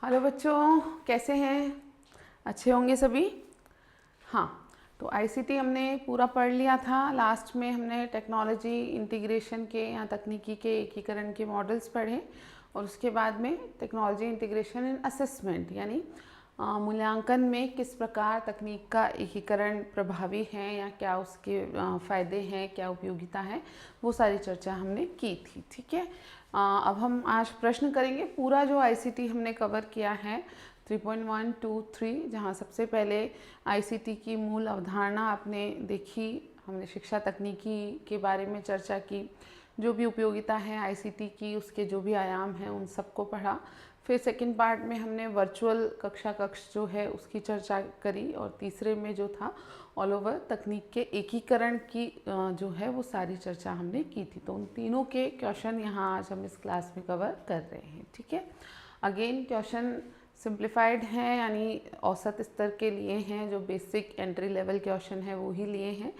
Hello बच्चों, कैसे हैं? अच्छे होंगे सभी। हाँ, तो आईसीटी हमने पूरा पढ़ लिया था। लास्ट में हमने टेक्नोलॉजी इंटीग्रेशन के या तकनीकी के एकीकरण के मॉडल्स पढ़े और उसके बाद में टेक्नोलॉजी इंटीग्रेशन इन असेसमेंट यानी मूल्यांकन में किस प्रकार तकनीक का एकीकरण प्रभावी है या क्या उसके फ़ायदे हैं, क्या उपयोगिता है, वो सारी चर्चा हमने की थी। ठीक है, अब हम आज प्रश्न करेंगे। पूरा जो आईसीटी हमने कवर किया है 3.1, 2, 3, जहाँ सबसे पहले आईसीटी की मूल अवधारणा आपने देखी, हमने शिक्षा तकनीकी के बारे में चर्चा की, जो भी उपयोगिता है आईसीटी की, उसके जो भी आयाम हैं उन सबको पढ़ा। फिर सेकंड पार्ट में हमने वर्चुअल कक्षा कक्ष जो है उसकी चर्चा करी और तीसरे में जो था ऑल ओवर तकनीक के एकीकरण की जो है वो सारी चर्चा हमने की थी। तो उन तीनों के क्वेश्चन यहाँ आज हम इस क्लास में कवर कर रहे हैं। ठीक है, अगेन क्वेश्चन सिंप्लीफाइड हैं यानी औसत स्तर के लिए हैं, जो बेसिक एंट्री लेवल क्वेश्चन है वो ही लिए हैं।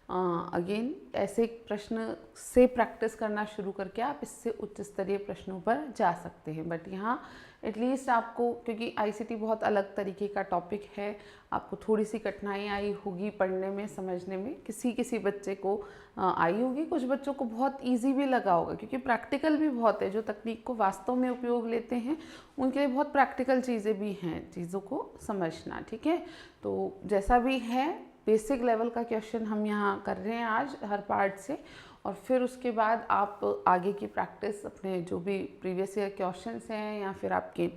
अगेन ऐसे प्रश्न से प्रैक्टिस करना शुरू करके आप इससे उच्च स्तरीय प्रश्नों पर जा सकते हैं। बट यहाँ एटलीस्ट आपको, क्योंकि आईसीटी बहुत अलग तरीके का टॉपिक है, आपको थोड़ी सी कठिनाई आई होगी पढ़ने में, समझने में। किसी बच्चे को आई होगी, कुछ बच्चों को बहुत इजी भी लगा होगा, क्योंकि प्रैक्टिकल भी बहुत है। जो तकनीक को वास्तव में उपयोग लेते हैं उनके लिए बहुत प्रैक्टिकल चीज़ें भी हैं, चीज़ों को समझना। ठीक है, तो जैसा भी है बेसिक लेवल का क्वेश्चन हम यहाँ कर रहे हैं आज हर पार्ट से, और फिर उसके बाद आप आगे की प्रैक्टिस अपने जो भी प्रीवियस ईयर क्वेश्चंस हैं या फिर आपके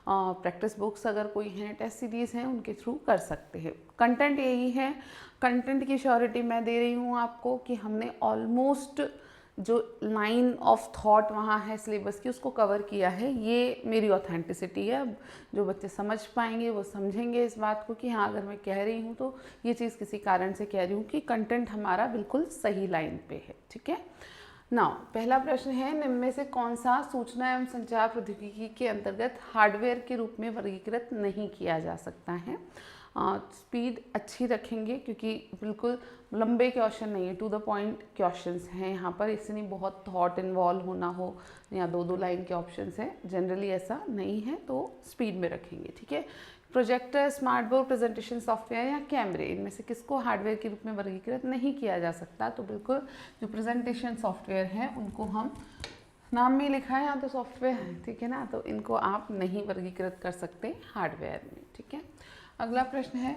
प्रैक्टिस बुक्स अगर कोई हैं, टेस्ट सीरीज़ हैं, उनके थ्रू कर सकते हैं। कंटेंट यही है, कंटेंट की श्योरिटी मैं दे रही हूँ आपको कि हमने ऑलमोस्ट जो लाइन ऑफ थॉट वहाँ है सिलेबस की उसको कवर किया है। ये मेरी ऑथेंटिसिटी है। अब जो बच्चे समझ पाएंगे वो समझेंगे इस बात को कि हाँ, अगर मैं कह रही हूँ तो ये चीज़ किसी कारण से कह रही हूँ कि कंटेंट हमारा बिल्कुल सही लाइन पे है। ठीक है, नाउ पहला प्रश्न है, निम्न में से कौन सा सूचना एवं संचार प्रौद्योगिकी के अंतर्गत हार्डवेयर के रूप में वर्गीकृत नहीं किया जा सकता है? स्पीड अच्छी रखेंगे क्योंकि बिल्कुल लंबे क्वेश्चन नहीं है, टू द पॉइंट क्वेश्चंस हैं यहाँ पर, इससे नहीं बहुत थॉट इन्वॉल्व होना हो या दो लाइन के ऑप्शंस हैं, जनरली ऐसा नहीं है, तो स्पीड में रखेंगे। ठीक है, projector, smart board, presentation software या कैमरे, इनमें से किसको हार्डवेयर के रूप में वर्गीकृत नहीं किया जा सकता? तो बिल्कुल जो प्रेजेंटेशन सॉफ्टवेयर हैं उनको हम, नाम में लिखा है यहाँ तो सॉफ्टवेयर है, ठीक है ना, तो इनको आप नहीं वर्गीकृत कर सकते हार्डवेयर में। ठीक है, अगला प्रश्न है,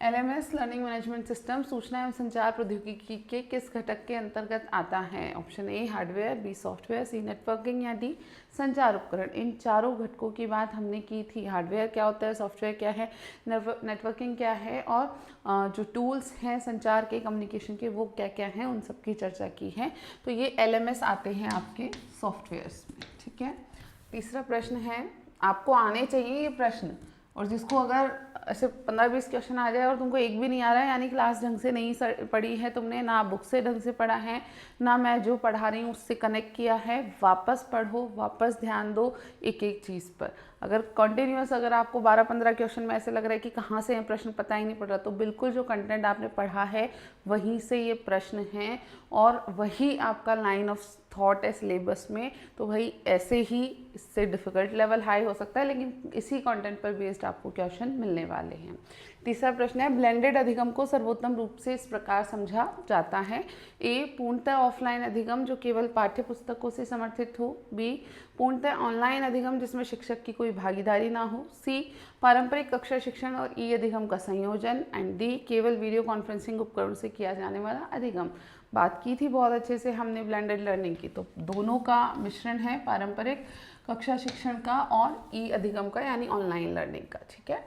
एलएमएस लर्निंग मैनेजमेंट सिस्टम सूचना एवं संचार प्रौद्योगिकी के किस घटक के अंतर्गत आता है? Option A hardware, B software, C networking या डी संचार उपकरण। इन चारों घटकों की बात हमने की थी। हार्डवेयर क्या होता है, सॉफ्टवेयर क्या है, नेटवर्किंग क्या है, और जो टूल्स हैं संचार के, कम्युनिकेशन के, वो क्या क्या हैं, उन सब की चर्चा की है। तो ये एलएमएस आते हैं आपके सॉफ्टवेयर्स में। ठीक है, तीसरा प्रश्न है, आपको आने चाहिए ये प्रश्न, और जिसको अगर ऐसे 15-20 क्वेश्चन आ जाए और तुमको एक भी नहीं आ रहा है, यानी क्लास ढंग से नहीं पढ़ी है तुमने, ना बुक से ढंग से पढ़ा है, ना मैं जो पढ़ा रही हूँ उससे कनेक्ट किया है। वापस पढ़ो, वापस ध्यान दो एक एक चीज़ पर। अगर कॉन्टिन्यूस अगर आपको 12-15 क्वेश्चन में ऐसे लग रहा है कि कहाँ से हैं प्रश्न पता ही नहीं पड़ रहा, तो बिल्कुल जो कंटेंट आपने पढ़ा है वहीं से ये प्रश्न हैं और वही आपका लाइन ऑफ थॉट है सिलेबस में, तो भाई ऐसे ही इससे डिफ़िकल्ट लेवल हाई हो सकता है, लेकिन इसी कंटेंट पर बेस्ड आपको क्वेश्चन मिलने वाले हैं। तीसरा प्रश्न है, ब्लेंडेड अधिगम को सर्वोत्तम रूप से इस प्रकार समझा जाता है? ए पूर्णतः ऑफलाइन अधिगम जो केवल पाठ्य पुस्तकों से समर्थित हो, बी पूर्णतः ऑनलाइन अधिगम जिसमें शिक्षक की कोई भागीदारी ना हो, सी पारंपरिक कक्षा शिक्षण और ई अधिगम का संयोजन, एंड डी केवल वीडियो कॉन्फ्रेंसिंग उपकरण से किया जाने वाला अधिगम। बात की थी बहुत अच्छे से हमने ब्लेंडेड लर्निंग की, तो दोनों का मिश्रण है, पारंपरिक कक्षा शिक्षण का और ई अधिगम का यानी ऑनलाइन लर्निंग का। ठीक है,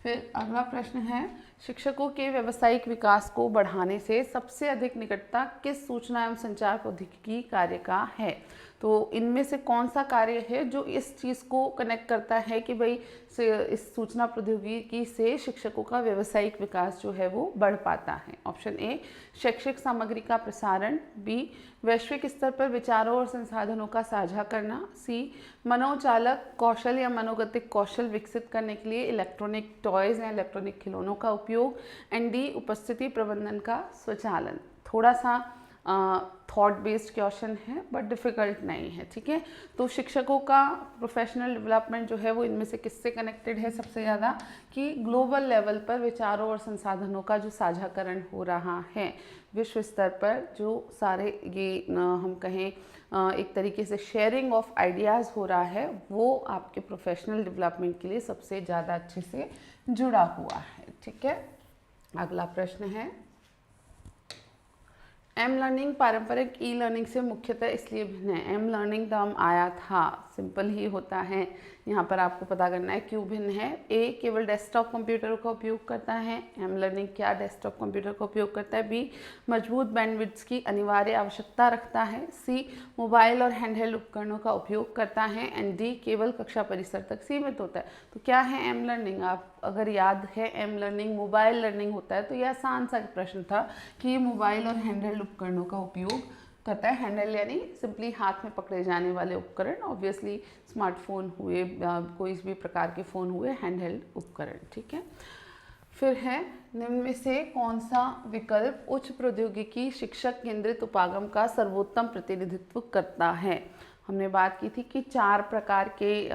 फिर अगला प्रश्न है, शिक्षकों के व्यावसायिक विकास को बढ़ाने से सबसे अधिक निकटता किस सूचना एवं संचार प्रौद्योगिकी कार्य का है? तो इनमें से कौन सा कार्य है जो इस चीज़ को कनेक्ट करता है कि भाई इस सूचना प्रौद्योगिकी से शिक्षकों का व्यावसायिक विकास जो है वो बढ़ पाता है? ऑप्शन ए शैक्षिक सामग्री का प्रसारण, बी वैश्विक स्तर पर विचारों और संसाधनों का साझा करना, सी मनोचालक कौशल या मनोगतिक कौशल विकसित करने के लिए इलेक्ट्रॉनिक टॉयज़ या इलेक्ट्रॉनिक खिलौनों का उपयोग, एंड डी उपस्थिति प्रबंधन का स्वचालन। थोड़ा सा थॉट बेस्ड क्वेश्चन है बट डिफ़िकल्ट नहीं है, ठीक है। तो शिक्षकों का प्रोफेशनल डेवलपमेंट जो है वो इनमें से किससे कनेक्टेड है सबसे ज़्यादा, कि ग्लोबल लेवल पर विचारों और संसाधनों का जो साझाकरण हो रहा है, विश्व स्तर पर जो सारे ये हम कहें एक तरीके से शेयरिंग ऑफ आइडियाज़ हो रहा है, वो आपके प्रोफेशनल डेवलपमेंट के लिए सबसे ज़्यादा अच्छे से जुड़ा हुआ है, ठीक है। अगला प्रश्न है, एम लर्निंग पारंपरिक ई लर्निंग से मुख्यतः इसलिए भिन्न है। एम लर्निंग टर्म आया था, सिंपल ही होता है, यहाँ पर आपको पता करना है क्यों भिन्न है। ए केवल डेस्कटॉप कंप्यूटर का उपयोग करता है, एम लर्निंग क्या डेस्कटॉप कंप्यूटर का उपयोग करता है। बी मजबूत बैंडविड्थ की अनिवार्य आवश्यकता रखता है। सी मोबाइल और हैंडहेल्ड उपकरणों का उपयोग करता है। एंड डी केवल कक्षा परिसर तक सीमित होता है। तो क्या है एम लर्निंग, आप अगर याद है एम लर्निंग मोबाइल लर्निंग होता है, तो यह आसान सा प्रश्न था कि ये मोबाइल और हैंडहेल्ड उपकरणों का उपयोग करता है। हैंडहेल्ड यानी सिंपली हाथ में पकड़े जाने वाले उपकरण, ऑब्वियसली स्मार्टफोन हुए, कोई भी प्रकार के फ़ोन हुए, हैंडहेल्ड उपकरण, ठीक है। फिर है, निम्न में से कौन सा विकल्प उच्च प्रौद्योगिकी शिक्षक केंद्रित उपागम का सर्वोत्तम प्रतिनिधित्व करता है। हमने बात की थी कि 4 प्रकार के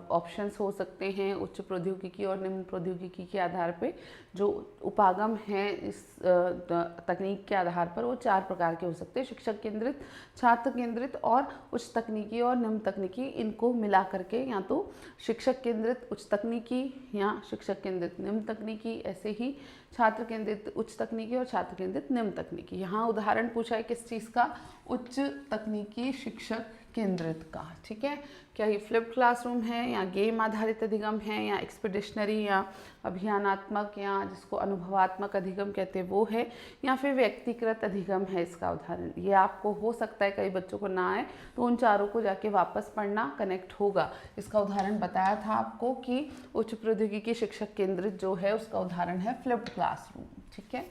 ऑप्शंस हो सकते हैं उच्च प्रौद्योगिकी और निम्न प्रौद्योगिकी के आधार पे। जो उपागम है इस तकनीक के आधार पर, वो 4 प्रकार के हो सकते हैं, शिक्षक केंद्रित, छात्र केंद्रित और उच्च तकनीकी और निम्न तकनीकी। इनको मिला करके या तो शिक्षक केंद्रित उच्च तकनीकी या शिक्षक केंद्रित निम्न तकनीकी, ऐसे ही छात्र केंद्रित उच्च तकनीकी और छात्र केंद्रित निम्न तकनीकी। यहाँ उदाहरण पूछा है किस चीज़ का, उच्च तकनीकी शिक्षक केंद्रित का, ठीक है। क्या ये फ्लिप्ड क्लासरूम है या गेम आधारित अधिगम है या एक्सपीडिशनरी या अभियानात्मक या जिसको अनुभवात्मक अधिगम कहते हैं वो है, या फिर व्यक्तिगत अधिगम है। इसका उदाहरण ये आपको हो सकता है कई बच्चों को ना आए, तो उन चारों को जाके वापस पढ़ना, कनेक्ट होगा। इसका उदाहरण बताया था आपको कि उच्च प्रौद्योगिकी शिक्षक केंद्रित जो है उसका उदाहरण है फ्लिप्ड क्लासरूम, ठीक है।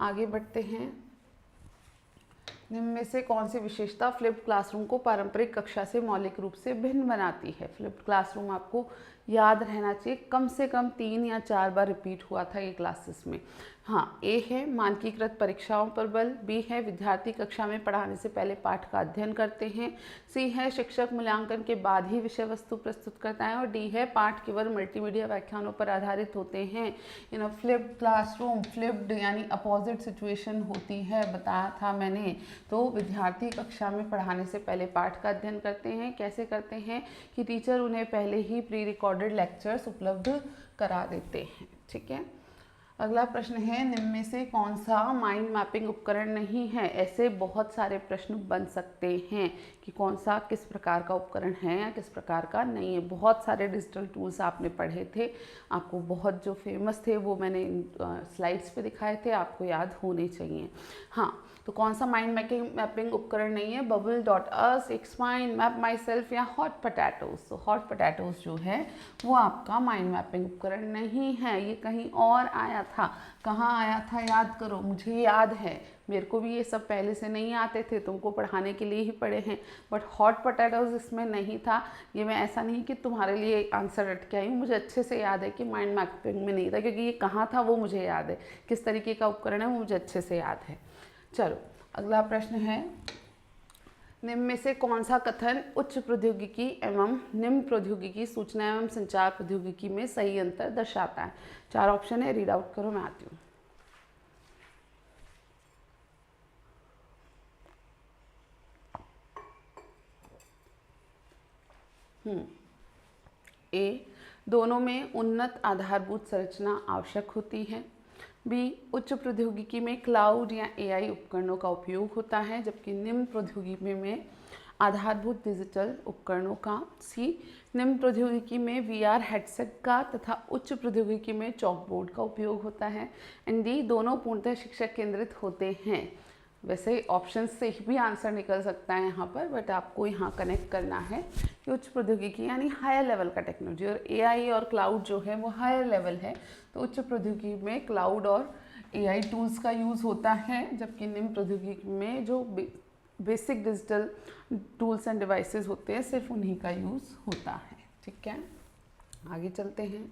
आगे बढ़ते हैं, निम्न में से कौन सी विशेषता फ्लिप्ड क्लासरूम को पारंपरिक कक्षा से मौलिक रूप से भिन्न बनाती है। फ्लिप्ड क्लासरूम आपको याद रहना चाहिए, कम से कम 3 या 4 बार रिपीट हुआ था ये क्लासेस में। हाँ, ए है मानकीकृत परीक्षाओं पर बल, बी है विद्यार्थी कक्षा में पढ़ाने से पहले पाठ का अध्ययन करते हैं, सी है शिक्षक मूल्यांकन के बाद ही विषय वस्तु प्रस्तुत करता है, और डी है पाठ केवल मल्टीमीडिया व्याख्यानों पर आधारित होते हैं। इन फ्लिप्ड क्लासरूम, फ्लिप्ड यानी अपोजिट सिचुएशन होती है, बताया था मैंने। तो विद्यार्थी कक्षा में पढ़ाने से पहले पाठ का अध्ययन करते हैं। कैसे करते हैं कि टीचर उन्हें पहले ही प्री रिकॉर्डेड लेक्चर्स उपलब्ध करा देते हैं, ठीक है। अगला प्रश्न है, निम्न में से कौन सा माइंड मैपिंग उपकरण नहीं है। ऐसे बहुत सारे प्रश्न बन सकते हैं कि कौन सा किस प्रकार का उपकरण है या किस प्रकार का नहीं है। बहुत सारे डिजिटल टूल्स आपने पढ़े थे, आपको बहुत जो फेमस थे वो मैंने स्लाइड्स पे दिखाए थे, आपको याद होने चाहिए। हाँ, तो कौन सा माइंड मैपिंग उपकरण नहीं है, bubble.us, एक्समाइंड, मैप माई सेल्फ या हॉट पोटैटोज। तो हॉट पोटैटोज जो है वो आपका माइंड मैपिंग उपकरण नहीं है, ये कहीं और आया था। कहाँ आया था याद करो, मुझे याद है, मेरे को भी ये सब पहले से नहीं आते थे, तुमको पढ़ाने के लिए ही पढ़े हैं, बट हॉट पोटैटोज इसमें नहीं था। ये मैं ऐसा नहीं कि तुम्हारे लिए आंसर रट के आई हूँ, मुझे अच्छे से याद है कि माइंड मैपिंग में नहीं था, क्योंकि ये कहाँ था वो मुझे याद है, किस तरीके का उपकरण है वो मुझे अच्छे से याद है। चलो अगला प्रश्न है, निम्न में से कौन सा कथन उच्च प्रौद्योगिकी एवं निम्न प्रौद्योगिकी सूचना एवं संचार प्रौद्योगिकी में सही अंतर दर्शाता है। 4 ऑप्शन है, रीड आउट करो, मैं आती हूँ। ए, दोनों में उन्नत आधारभूत संरचना आवश्यक होती है। बी, उच्च प्रौद्योगिकी में क्लाउड या एआई उपकरणों का उपयोग होता है, जबकि निम्न प्रौद्योगिकी में आधारभूत डिजिटल उपकरणों का। सी, निम्न प्रौद्योगिकी में वीआर हेडसेट का तथा उच्च प्रौद्योगिकी में चॉकबोर्ड का उपयोग होता है। एंड डी, दोनों पूर्णतः शिक्षक केंद्रित होते हैं। वैसे ऑप्शन से भी आंसर निकल सकता है यहाँ पर, बट आपको यहाँ कनेक्ट करना है कि उच्च प्रौद्योगिकी यानी हायर लेवल का टेक्नोलॉजी, और एआई और क्लाउड जो है वो हायर लेवल है। तो उच्च प्रौद्योगिकी में क्लाउड और एआई टूल्स का यूज़ होता है, जबकि निम्न प्रौद्योगिकी में जो basic digital tools end devices होते हैं सिर्फ उन्हीं का यूज़ होता है, ठीक है। आगे चलते हैं,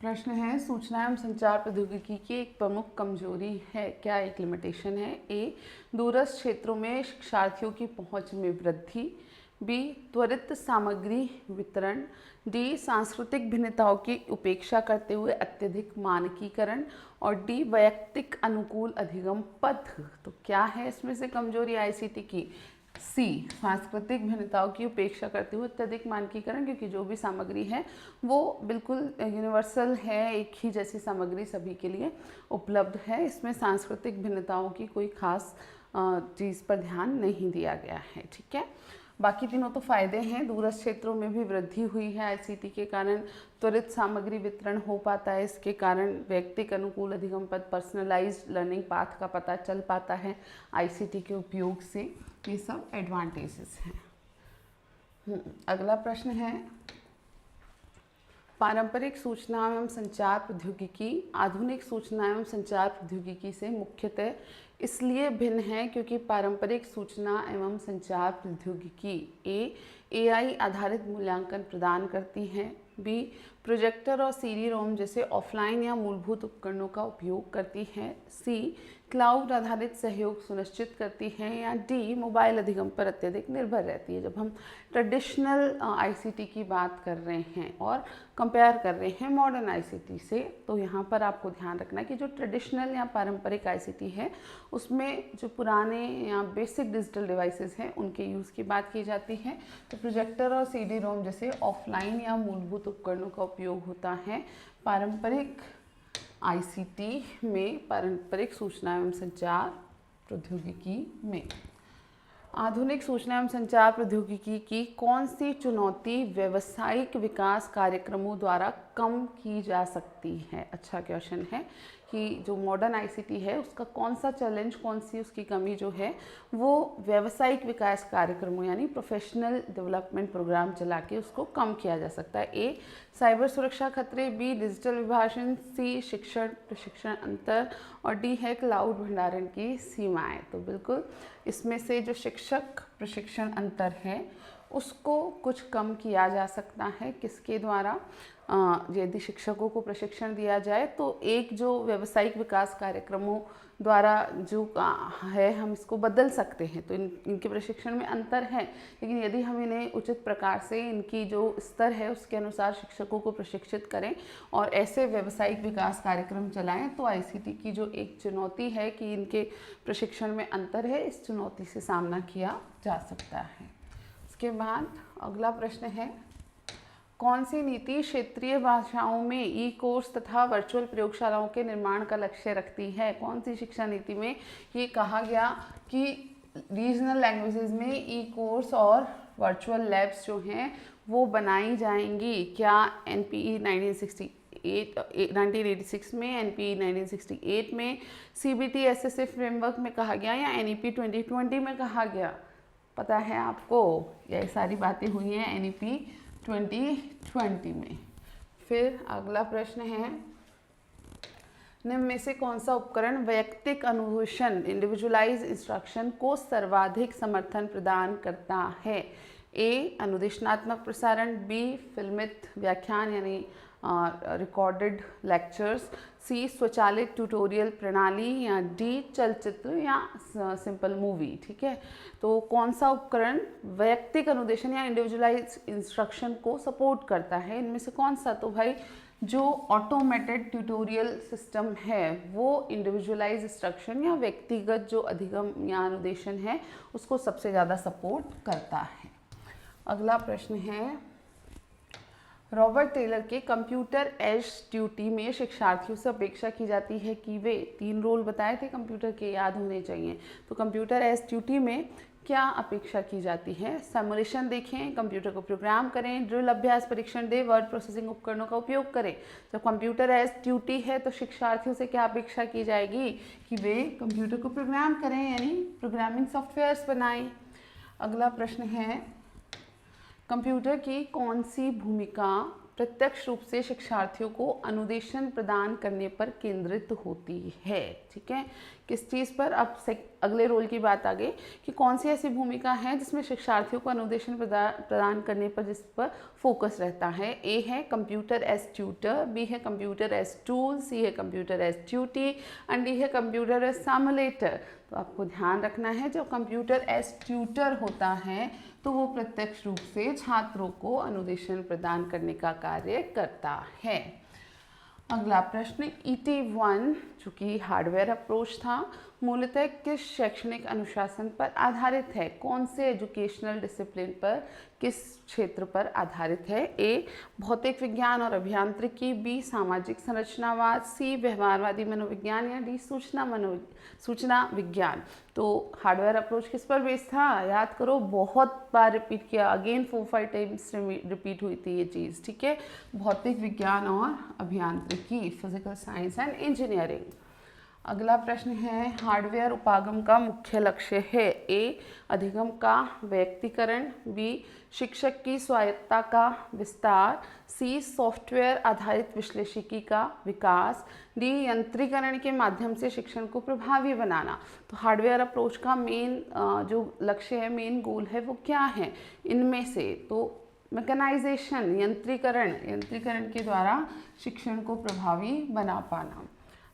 प्रश्न है, सूचना एवं संचार प्रौद्योगिकी की एक प्रमुख कमजोरी है, क्या एक लिमिटेशन है? ए, दूरस्थ क्षेत्रों में शिक्षार्थियों की पहुंच में वृद्धि। बी, त्वरित सामग्री वितरण। डी, सांस्कृतिक भिन्नताओं की उपेक्षा करते हुए अत्यधिक मानकीकरण। और डी, वैयक्तिक अनुकूल अधिगम पथ। तो क्या है इसमें से कमजोरी आईसीटी की? सी, सांस्कृतिक भिन्नताओं की उपेक्षा करते हुए अत्यधिक मानकीकरण, क्योंकि जो भी सामग्री है वो बिल्कुल यूनिवर्सल है, एक ही जैसी सामग्री सभी के लिए उपलब्ध है। इसमें सांस्कृतिक भिन्नताओं की कोई खास चीज़ पर ध्यान नहीं दिया गया है। ठीक है, बाकी तीनों तो फायदे हैं। दूरस्थ क्षेत्रों में भी वृद्धि हुई है आईसीटी के कारण, त्वरित सामग्री वितरण हो पाता है इसके कारण, व्यक्तिक अनुकूल अधिगम पथ, पर्सनलाइज्ड लर्निंग पाथ का पता चल पाता है आईसीटी के उपयोग से। ये सब एडवांटेजेस हैं। अगला प्रश्न है, पारंपरिक सूचना एवं संचार प्रौद्योगिकी आधुनिक सूचना एवं संचार प्रौद्योगिकी से मुख्यतः इसलिए भिन्न है क्योंकि पारंपरिक सूचना एवं संचार प्रौद्योगिकी एआई आधारित मूल्यांकन प्रदान करती है। बी, प्रोजेक्टर और सीडी रोम जैसे ऑफलाइन या मूलभूत उपकरणों का उपयोग करती है। सी, क्लाउड आधारित सहयोग सुनिश्चित करती है। या डी, मोबाइल अधिगम पर अत्यधिक निर्भर रहती है। जब हम ट्रेडिशनल आईसीटी की बात कर रहे हैं और कंपेयर कर रहे हैं मॉडर्न आईसीटी से, तो यहाँ पर आपको ध्यान रखना है कि जो ट्रेडिशनल या पारंपरिक आईसीटी है उसमें जो पुराने या बेसिक डिजिटल डिवाइसेस हैं उनके यूज़ की बात की जाती है। तो प्रोजेक्टर और सीडी रोम जैसे ऑफलाइन या मूलभूत उपकरणों का उपयोग होता है पारंपरिक आईसीटी में, पारंपरिक सूचना एवं संचार प्रौद्योगिकी में। आधुनिक सूचना एवं संचार प्रौद्योगिकी की कौन सी चुनौती व्यावसायिक विकास कार्यक्रमों द्वारा कम की जा सकती है? अच्छा क्वेश्चन है कि जो मॉडर्न आईसीटी है उसका कौन सा चैलेंज, कौन सी उसकी कमी जो है वो व्यावसायिक विकास कार्यक्रमों यानी प्रोफेशनल डेवलपमेंट प्रोग्राम चला के उसको कम किया जा सकता है। ए, साइबर सुरक्षा खतरे। बी, डिजिटल विभाजन। सी, शिक्षण प्रशिक्षण अंतर। और डी है क्लाउड भंडारण की सीमाएं। तो बिल्कुल इसमें से जो शिक्षक प्रशिक्षण अंतर है उसको कुछ कम किया जा सकता है। किसके द्वारा? यदि शिक्षकों को प्रशिक्षण दिया जाए तो एक जो व्यावसायिक विकास कार्यक्रमों द्वारा जो है हम इसको बदल सकते हैं। तो इनके प्रशिक्षण में अंतर है, लेकिन यदि हम इन्हें उचित प्रकार से इनकी जो स्तर है उसके अनुसार शिक्षकों को प्रशिक्षित करें और ऐसे व्यावसायिक विकास कार्यक्रम चलाएं तो आईसीटी की जो एक चुनौती है कि इनके प्रशिक्षण में अंतर है, इस चुनौती से सामना किया जा सकता है। उसके बाद अगला प्रश्न है, कौन सी नीति क्षेत्रीय भाषाओं में ई कोर्स तथा वर्चुअल प्रयोगशालाओं के निर्माण का लक्ष्य रखती है? कौन सी शिक्षा नीति में ये कहा गया कि रीजनल लैंग्वेजेस में ई कोर्स और वर्चुअल लैब्स जो हैं वो बनाई जाएंगी? क्या एनपीई 1986 में, एनपीई 1968 में, सीबीटी एसएसए फ्रेमवर्क में कहा गया या एनईपी 2020 में कहा गया? पता है आपको? यही सारी बातें हुई हैं एनईपी 2020 में। फिर अगला प्रश्न है, निम्न में से कौन सा उपकरण वैयक्तिक अनुवेशन इंडिविजुअलाइज इंस्ट्रक्शन को सर्वाधिक समर्थन प्रदान करता है? ए, अनुदेशनात्मक प्रसारण। बी, फिल्मित व्याख्यान यानी रिकॉर्डेड लेक्चर्स। सी, स्वचालित ट्यूटोरियल प्रणाली। या डी, चलचित्र या सिंपल मूवी। ठीक है, तो कौन सा उपकरण वैयक्तिक अनुदेशन या इंडिविजुअलाइज इंस्ट्रक्शन को सपोर्ट करता है? इनमें से कौन सा? तो भाई जो ऑटोमेटेड ट्यूटोरियल सिस्टम है वो इंडिविजुअलाइज इंस्ट्रक्शन या व्यक्तिगत जो अधिगम या अनुदेशन है उसको सबसे ज़्यादा सपोर्ट करता है। अगला प्रश्न है, रॉबर्ट टेलर के कंप्यूटर एज ड्यूटी में शिक्षार्थियों से अपेक्षा की जाती है कि वे 3 रोल बताए थे कंप्यूटर के, याद होने चाहिए। तो कंप्यूटर एज ड्यूटी में क्या अपेक्षा की जाती है? सिमुलेशन देखें, कंप्यूटर को प्रोग्राम करें, ड्रिल अभ्यास परीक्षण दे, वर्ड प्रोसेसिंग उपकरणों का उपयोग करें। जब कंप्यूटर एज ड्यूटी है तो शिक्षार्थियों से क्या अपेक्षा की जाएगी कि वे कंप्यूटर को प्रोग्राम करें यानी प्रोग्रामिंग सॉफ्टवेयर्स बनाएं। अगला प्रश्न है, कंप्यूटर की कौन सी भूमिका प्रत्यक्ष रूप से शिक्षार्थियों को अनुदेशन प्रदान करने पर केंद्रित होती है। ठीक है, किस चीज़ पर? अब अगले रोल की बात आ गई कि कौन सी ऐसी भूमिका है जिसमें शिक्षार्थियों को अनुदेशन प्रदान करने पर जिस पर फोकस रहता है। ए है कंप्यूटर एज ट्यूटर, बी है कंप्यूटर एज टूल, सी है computer as tutee and D है कंप्यूटर एज सिमुलेटर। तो आपको ध्यान रखना है, जो कंप्यूटर एज ट्यूटर होता है तो वो प्रत्यक्ष रूप से छात्रों को अनुदेशन प्रदान करने का कार्य करता है। अगला प्रश्न, ET1 जो कि हार्डवेयर अप्रोच था, मूलतः किस शैक्षणिक अनुशासन पर आधारित है? कौन से एजुकेशनल डिसिप्लिन पर, किस क्षेत्र पर आधारित है? ए भौतिक विज्ञान और अभियांत्रिकी, बी सामाजिक संरचनावाद, सी व्यवहारवादी मनोविज्ञान या डी सूचना विज्ञान। तो हार्डवेयर अप्रोच किस पर बेस्ड था? याद करो, बहुत बार रिपीट किया, अगेन 4-5 टाइम्स रिपीट हुई थी ये चीज़। ठीक है, भौतिक विज्ञान और अभियांत्रिकी, फिजिकल साइंस एंड इंजीनियरिंग। अगला प्रश्न है, हार्डवेयर उपागम का मुख्य लक्ष्य है। ए अधिगम का वैयक्तिकरण, बी शिक्षक की स्वायत्तता का विस्तार, सी सॉफ्टवेयर आधारित विश्लेषिकी का विकास, डी यंत्रीकरण के माध्यम से शिक्षण को प्रभावी बनाना। तो हार्डवेयर अप्रोच का मेन जो लक्ष्य है, मेन गोल है, वो क्या है इनमें से? तो मैकेनाइजेशन, यंत्रीकरण के द्वारा शिक्षण को प्रभावी बना पाना।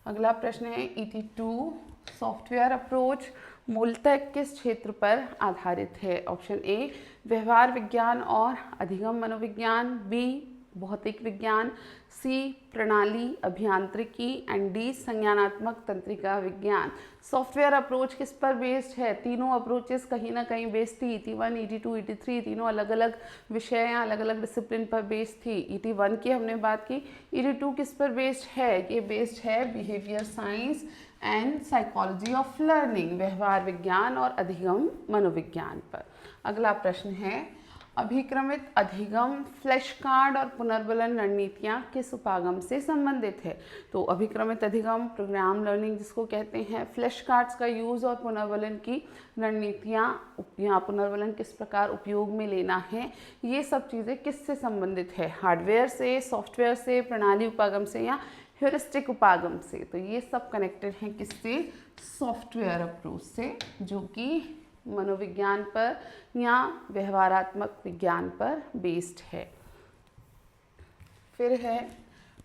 अगला प्रश्न है, ET2 सॉफ्टवेयर अप्रोच मूलतः किस क्षेत्र पर आधारित है? ऑप्शन ए व्यवहार विज्ञान और अधिगम मनोविज्ञान, बी भौतिक विज्ञान, सी प्रणाली अभियांत्रिकी एंड डी संज्ञानात्मक तंत्रिका विज्ञान। सॉफ्टवेयर अप्रोच किस पर बेस्ड है? तीनों अप्रोचेस कहीं ना कहीं बेस्ड थी। ET1, ET2, ET3 तीनों अलग अलग विषय या अलग अलग डिसिप्लिन पर बेस्ड थी। ET1 की हमने बात की। ET2 किस पर बेस्ड है? ये बेस्ड है behaviour science and psychology of learning, व्यवहार विज्ञान और अधिगम मनोविज्ञान पर। अगला प्रश्न है, अभिक्रमित अधिगम, फ्लैश कार्ड और पुनर्बलन रणनीतियाँ किस उपागम से संबंधित है? तो अभिक्रमित अधिगम, प्रोग्राम लर्निंग जिसको कहते हैं, फ्लैश कार्ड्स का यूज़ और पुनर्बलन की रणनीतियाँ या पुनर्बलन किस प्रकार उपयोग में लेना है, ये सब चीज़ें किससे संबंधित है? हार्डवेयर से, सॉफ्टवेयर से, प्रणाली उपागम से या ह्यूरिस्टिक उपागम से? तो ये सब कनेक्टेड हैं किससे? सॉफ्टवेयर अप्रोच से, जो कि मनोविज्ञान पर या व्यवहारात्मक विज्ञान पर बेस्ड है। फिर है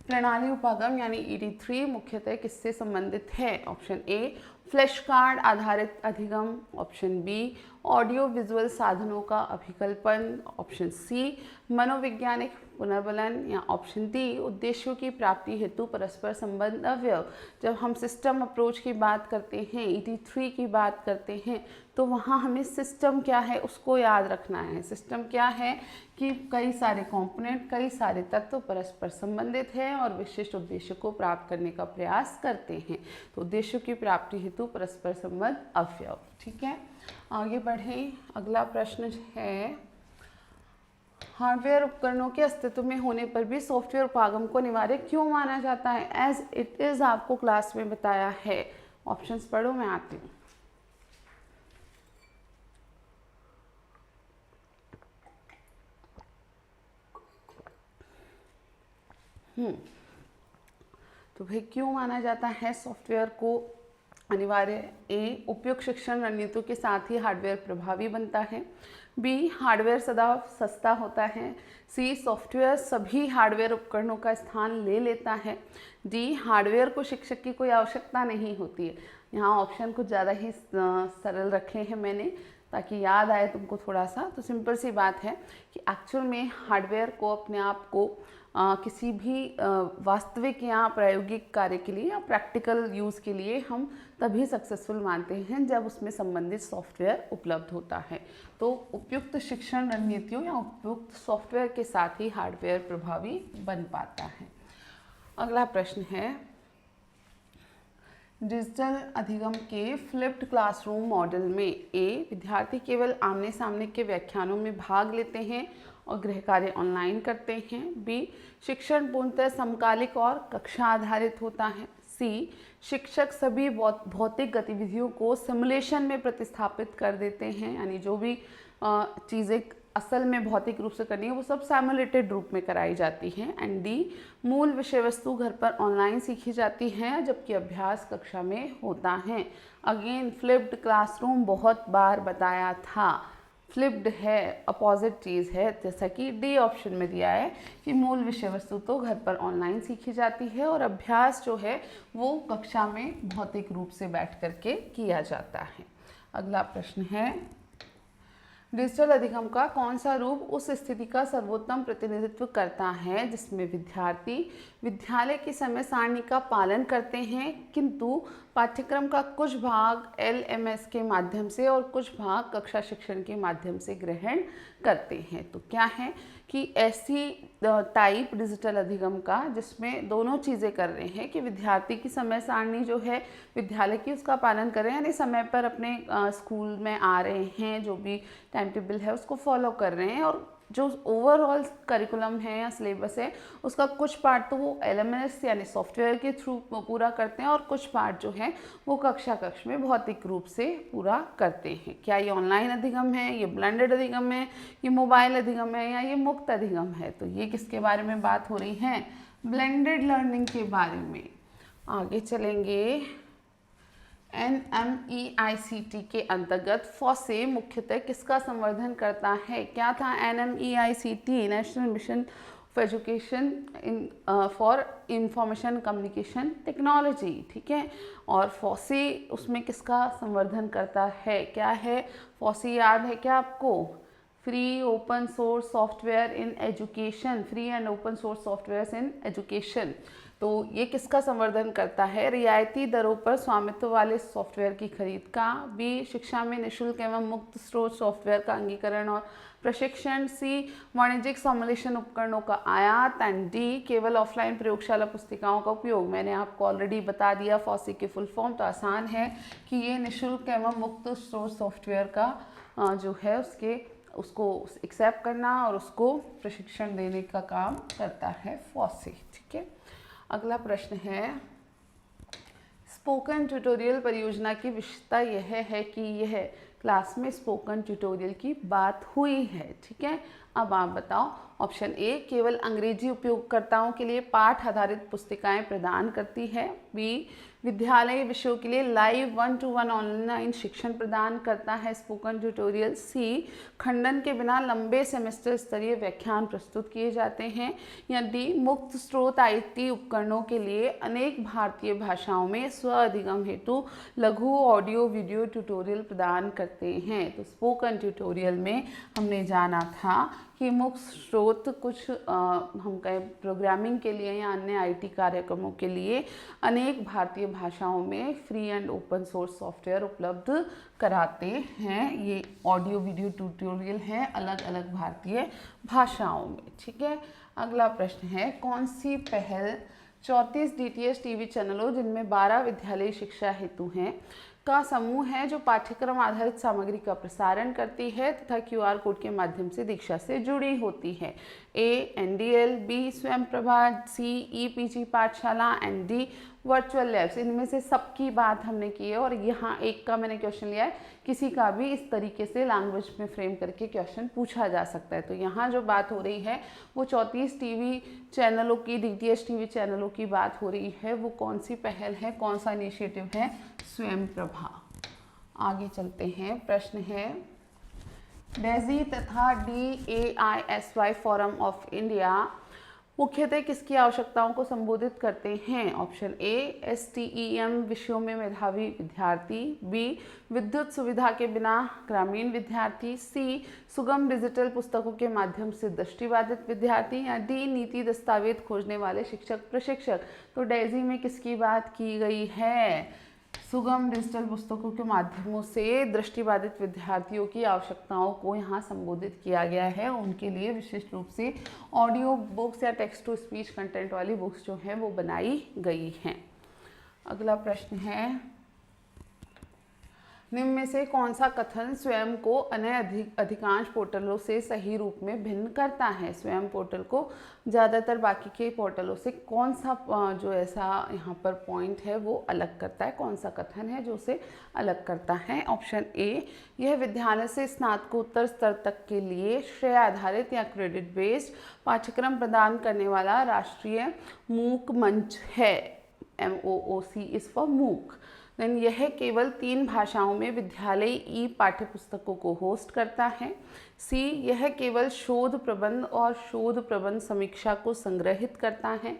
प्रणाली उपागम यानी ET3 मुख्यतः किससे संबंधित है? ऑप्शन ए फ्लैश कार्ड आधारित अधिगम, ऑप्शन बी ऑडियो विजुअल साधनों का अभिकल्पन, ऑप्शन सी मनोवैज्ञानिक पुनर्बलन या ऑप्शन डी उद्देश्यों की प्राप्ति हेतु परस्पर संबंध अवयव। जब हम सिस्टम अप्रोच की बात करते हैं, ET3 की बात करते हैं, तो वहाँ हमें सिस्टम क्या है उसको याद रखना है। सिस्टम क्या है कि कई सारे कंपोनेंट, कई सारे तत्व परस्पर संबंधित हैं और विशिष्ट उद्देश्य को प्राप्त करने का प्रयास करते हैं। तो उद्देश्यों की प्राप्ति हेतु परस्पर संबंध अवयव। ठीक है, आगे बढ़ें। अगला प्रश्न है, हार्डवेयर उपकरणों के अस्तित्व में होने पर भी सॉफ्टवेयर उपागम को अनिवार्य क्यों माना जाता है? एज इट इज आपको क्लास में बताया है। ऑप्शंस पढ़ो, मैं आती हूँ। तो भाई क्यों माना जाता है सॉफ्टवेयर को अनिवार्य? ए उपयुक्त शिक्षण रणनीतियों के साथ ही हार्डवेयर प्रभावी बनता है, बी हार्डवेयर सदा सस्ता होता है, सी सॉफ्टवेयर सभी हार्डवेयर उपकरणों का स्थान ले लेता है, डी हार्डवेयर को शिक्षक की कोई आवश्यकता नहीं होती है। यहाँ ऑप्शन कुछ ज़्यादा ही सरल रखे हैं मैंने ताकि याद आए तुमको थोड़ा सा। तो सिंपल सी बात है कि एक्चुअल में हार्डवेयर को अपने आप को किसी भी वास्तविक या प्रायोगिक कार्य के लिए या प्रैक्टिकल यूज़ के लिए हम तभी सक्सेसफुल मानते हैं जब उसमें संबंधित सॉफ्टवेयर उपलब्ध होता है। तो उपयुक्त शिक्षण रणनीतियों या उपयुक्त सॉफ्टवेयर के साथ ही हार्डवेयर प्रभावी बन पाता है। अगला प्रश्न है, डिजिटल अधिगम के फ्लिप्ड क्लासरूम मॉडल में ए विद्यार्थी केवल आमने सामने के व्याख्यानों में भाग लेते हैं और गृह कार्य ऑनलाइन करते हैं, बी शिक्षण पूर्णतः समकालिक और कक्षा आधारित होता है, सी शिक्षक सभी भौतिक गतिविधियों को सिमुलेशन में प्रतिस्थापित कर देते हैं, यानी जो भी चीज़ें असल में भौतिक रूप से करनी है वो सब सिमुलेटेड रूप में कराई जाती हैं। एंड डी, मूल विषय वस्तु घर पर ऑनलाइन सीखी जाती हैं जबकि अभ्यास कक्षा में होता है। अगेन फ्लिप्ड क्लासरूम बहुत बार बताया था, फ्लिप्ड है, अपोजिट चीज़ है, जैसा कि डी ऑप्शन में दिया है कि मूल विषय वस्तु तो घर पर ऑनलाइन सीखी जाती है और अभ्यास जो है वो कक्षा में भौतिक रूप से बैठ करके किया जाता है। अगला प्रश्न है, डिजिटल अधिगम का कौन सा रूप उस स्थिति का सर्वोत्तम प्रतिनिधित्व करता है जिसमें विद्यार्थी विद्यालय की समय सारणी का पालन करते हैं किंतु पाठ्यक्रम का कुछ भाग LMS के माध्यम से और कुछ भाग कक्षा शिक्षण के माध्यम से ग्रहण करते हैं। तो क्या है कि ऐसी टाइप डिजिटल अधिगम का जिसमें दोनों चीज़ें कर रहे हैं कि विद्यार्थी की समय सारणी जो है विद्यालय की उसका पालन कर रहे हैं, यानी समय पर अपने स्कूल में आ रहे हैं, जो भी टाइम टेबल है उसको फॉलो कर रहे हैं, और जो ओवरऑल करिकुलम है या सिलेबस है उसका कुछ पार्ट तो वो LMS यानी सॉफ्टवेयर के थ्रू पूरा करते हैं और कुछ पार्ट जो है वो कक्ष में भौतिक रूप से पूरा करते हैं। क्या ये ऑनलाइन अधिगम है, ये ब्लेंडेड अधिगम है, ये मोबाइल अधिगम है या ये मुक्त अधिगम है? तो ये किसके बारे में बात हो रही है? ब्लेंडेड लर्निंग के बारे में। आगे चलेंगे। NMEICT के अंतर्गत फॉसे मुख्यतः किसका संवर्धन करता है? क्या था NMEICT? National mission of education for information communication technology, ठीक है। और फॉसे उसमें किसका संवर्धन करता है? क्या है फॉसे, याद है क्या आपको? Free open source software in education, free and open source software in education. तो ये किसका संवर्धन करता है? रियायती दरों पर स्वामित्व वाले सॉफ्टवेयर की खरीद का। बी, शिक्षा में निःशुल्क एवं मुक्त स्रोत सॉफ्टवेयर का अंगीकरण और प्रशिक्षण। सी, वाणिज्यिक सम्मेलन उपकरणों का आयात। एंड डी, केवल ऑफलाइन प्रयोगशाला पुस्तिकाओं का उपयोग। मैंने आपको ऑलरेडी बता दिया फॉसे की फुल फॉर्म, तो आसान है कि ये निःशुल्क एवं मुक्त स्रोत सॉफ्टवेयर का जो है उसको एक्सेप्ट करना और उसको प्रशिक्षण देने का काम करता है फॉसे, ठीक है। अगला प्रश्न है, स्पोकन ट्यूटोरियल परियोजना की विशेषता यह है कि यह क्लास में स्पोकन ट्यूटोरियल की बात हुई है, ठीक है। अब आप बताओ। ऑप्शन ए, केवल अंग्रेजी उपयोगकर्ताओं के लिए पाठ आधारित पुस्तिकाएं प्रदान करती है। बी, विद्यालय विषयों के लिए लाइव 1-to-1 ऑनलाइन शिक्षण प्रदान करता है स्पोकन ट्यूटोरियल। सी, खंडन के बिना लंबे सेमेस्टर स्तरीय व्याख्यान प्रस्तुत किए जाते हैं। या डी, मुक्त स्रोत IT उपकरणों के लिए अनेक भारतीय भाषाओं में स्व अधिगम हेतु लघु ऑडियो वीडियो ट्यूटोरियल प्रदान करते हैं। तो स्पोकन ट्यूटोरियल में हमने जाना था कि मुक्त स्रोत कुछ हम कहें प्रोग्रामिंग के लिए या अन्य IT कार्यक्रमों के लिए अनेक भारतीय भाषाओं में free and open source software उपलब्ध कराते हैं। ये ऑडियो वीडियो ट्यूटोरियल हैं अलग अलग भारतीय भाषाओं में, ठीक है। अगला प्रश्न है, कौन सी पहल 34 DTH TV चैनलों जिनमें 12 विद्यालयी शिक्षा हेतु हैं का समूह है जो पाठ्यक्रम आधारित सामग्री का प्रसारण करती है तथा QR कोड के माध्यम से दीक्षा से जुड़ी होती है? ए, NDL, बी, स्वयं प्रभा, सी, EPG पाठशाला, एंड डी, वर्चुअल लैब्स। इनमें से सबकी बात हमने की है और यहाँ एक का मैंने क्वेश्चन लिया है, किसी का भी इस तरीके से लैंग्वेज में फ्रेम करके क्वेश्चन पूछा जा सकता है। तो यहाँ जो बात हो रही है वो 34 TV चैनलों की, DTH TV चैनलों की बात हो रही है। वो कौन सी पहल है, कौन सा इनिशिएटिव है? स्वयं प्रभा। आगे चलते हैं। प्रश्न है, डेजी तथा DAISY फोरम ऑफ इंडिया मुख्यतः किसकी आवश्यकताओं को संबोधित करते हैं? ऑप्शन ए, STEM विषयों में मेधावी विद्यार्थी। बी, विद्युत सुविधा के बिना ग्रामीण विद्यार्थी। सी, सुगम डिजिटल पुस्तकों के माध्यम से दृष्टिबाधित विद्यार्थी। या डी, नीति दस्तावेज खोजने वाले शिक्षक प्रशिक्षक। तो डेजी में किसकी बात की गई है? सुगम डिजिटल पुस्तकों के माध्यमों से दृष्टिबाधित विद्यार्थियों की आवश्यकताओं को यहाँ संबोधित किया गया है। उनके लिए विशिष्ट रूप से ऑडियो बुक्स या टेक्स्ट टू स्पीच कंटेंट वाली बुक्स जो हैं वो बनाई गई हैं। अगला प्रश्न है, निम्न में से कौन सा कथन स्वयं को अन्य अधिकांश पोर्टलों से सही रूप में भिन्न करता है? स्वयं पोर्टल को ज़्यादातर बाकी के पोर्टलों से कौन सा जो ऐसा यहाँ पर पॉइंट है वो अलग करता है? कौन सा कथन है जो उसे अलग करता है? ऑप्शन ए, यह विद्यालय से स्नातकोत्तर स्तर तक के लिए श्रेय आधारित या क्रेडिट बेस्ड पाठ्यक्रम प्रदान करने वाला राष्ट्रीय मूक मंच है। MOOC इज़ फॉर मूक। देन यह केवल 3 भाषाओं में विद्यालय ई पाठ्य पुस्तकों को होस्ट करता है। सी, यह केवल शोध प्रबंध और शोध प्रबंध समीक्षा को संग्रहित करता है।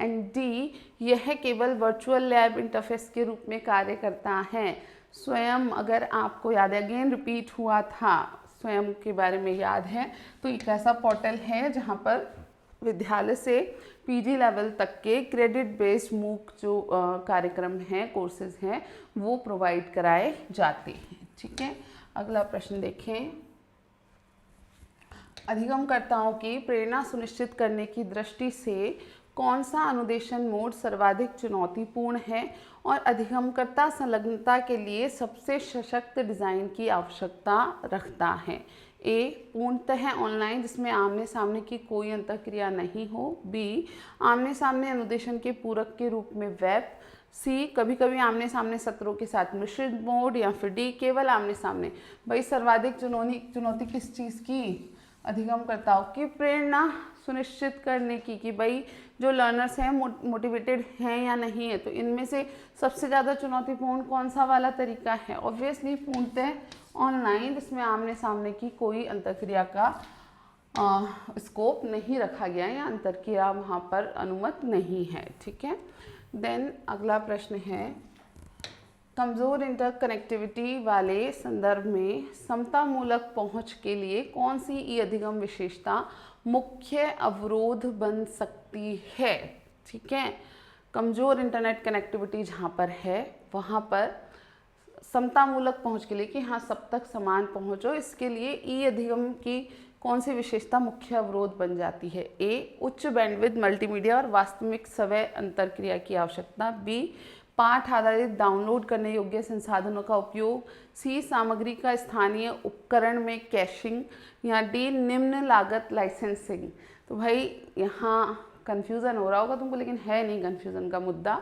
एंड डी, यह केवल वर्चुअल लैब इंटरफेस के रूप में कार्य करता है। स्वयं, अगर आपको याद है, अगेन रिपीट हुआ था, स्वयं के बारे में याद है, तो एक ऐसा पोर्टल है जहाँ पर विद्यालय से PG लेवल तक के क्रेडिट बेस्ड मूक जो कार्यक्रम हैं, कोर्सेज हैं, वो प्रोवाइड कराए जाते हैं। ठीक है, अगला प्रश्न देखें। अधिगमकर्ताओं की प्रेरणा सुनिश्चित करने की दृष्टि से कौन सा अनुदेशन मोड सर्वाधिक चुनौतीपूर्ण है और अधिगमकर्ता संलग्नता के लिए सबसे सशक्त डिज़ाइन की आवश्यकता रखता है? ए, पूर्णतः ऑनलाइन जिसमें आमने सामने की कोई अंतःक्रिया नहीं हो। बी, आमने सामने अनुदेशन के पूरक के रूप में वेब। सी, कभी कभी आमने सामने सत्रों के साथ मिश्रित मोड। या फिर डी, केवल आमने सामने। भाई सर्वाधिक चुनौती किस चीज़ की? अधिगमकर्ताओं की प्रेरणा सुनिश्चित करने की, कि भाई जो लर्नर्स हैं मोटिवेटेड हैं या नहीं है। तो इनमें से सबसे ज़्यादा चुनौतीपूर्ण कौन सा वाला तरीका है? ऑब्वियसली पूर्णतः ऑनलाइन जिसमें आमने सामने की कोई अंतःक्रिया का स्कोप नहीं रखा गया है या अंतःक्रिया वहाँ पर अनुमत नहीं है। ठीक है, देन अगला प्रश्न है, कमज़ोर इंटरकनेक्टिविटी वाले संदर्भ में समतामूलक पहुंच के लिए कौन सी ई अधिगम विशेषता मुख्य अवरोध बन सकती है? ठीक है, कमज़ोर इंटरनेट कनेक्टिविटी जहाँ पर है वहाँ पर समतामूलक पहुंच के लिए, कि हाँ सब तक समान पहुँचो, इसके लिए ई अधिगम की कौन सी विशेषता मुख्य अवरोध बन जाती है? ए, उच्च बैंडविड्थ मल्टीमीडिया और वास्तविक समय अंतरक्रिया की आवश्यकता। बी, पाठ आधारित डाउनलोड करने योग्य संसाधनों का उपयोग। सी, सामग्री का स्थानीय उपकरण में कैशिंग। या डी, निम्न लागत लाइसेंसिंग। तो भाई यहाँ कन्फ्यूज़न हो रहा होगा तुमको, लेकिन है नहीं कन्फ्यूज़न का मुद्दा।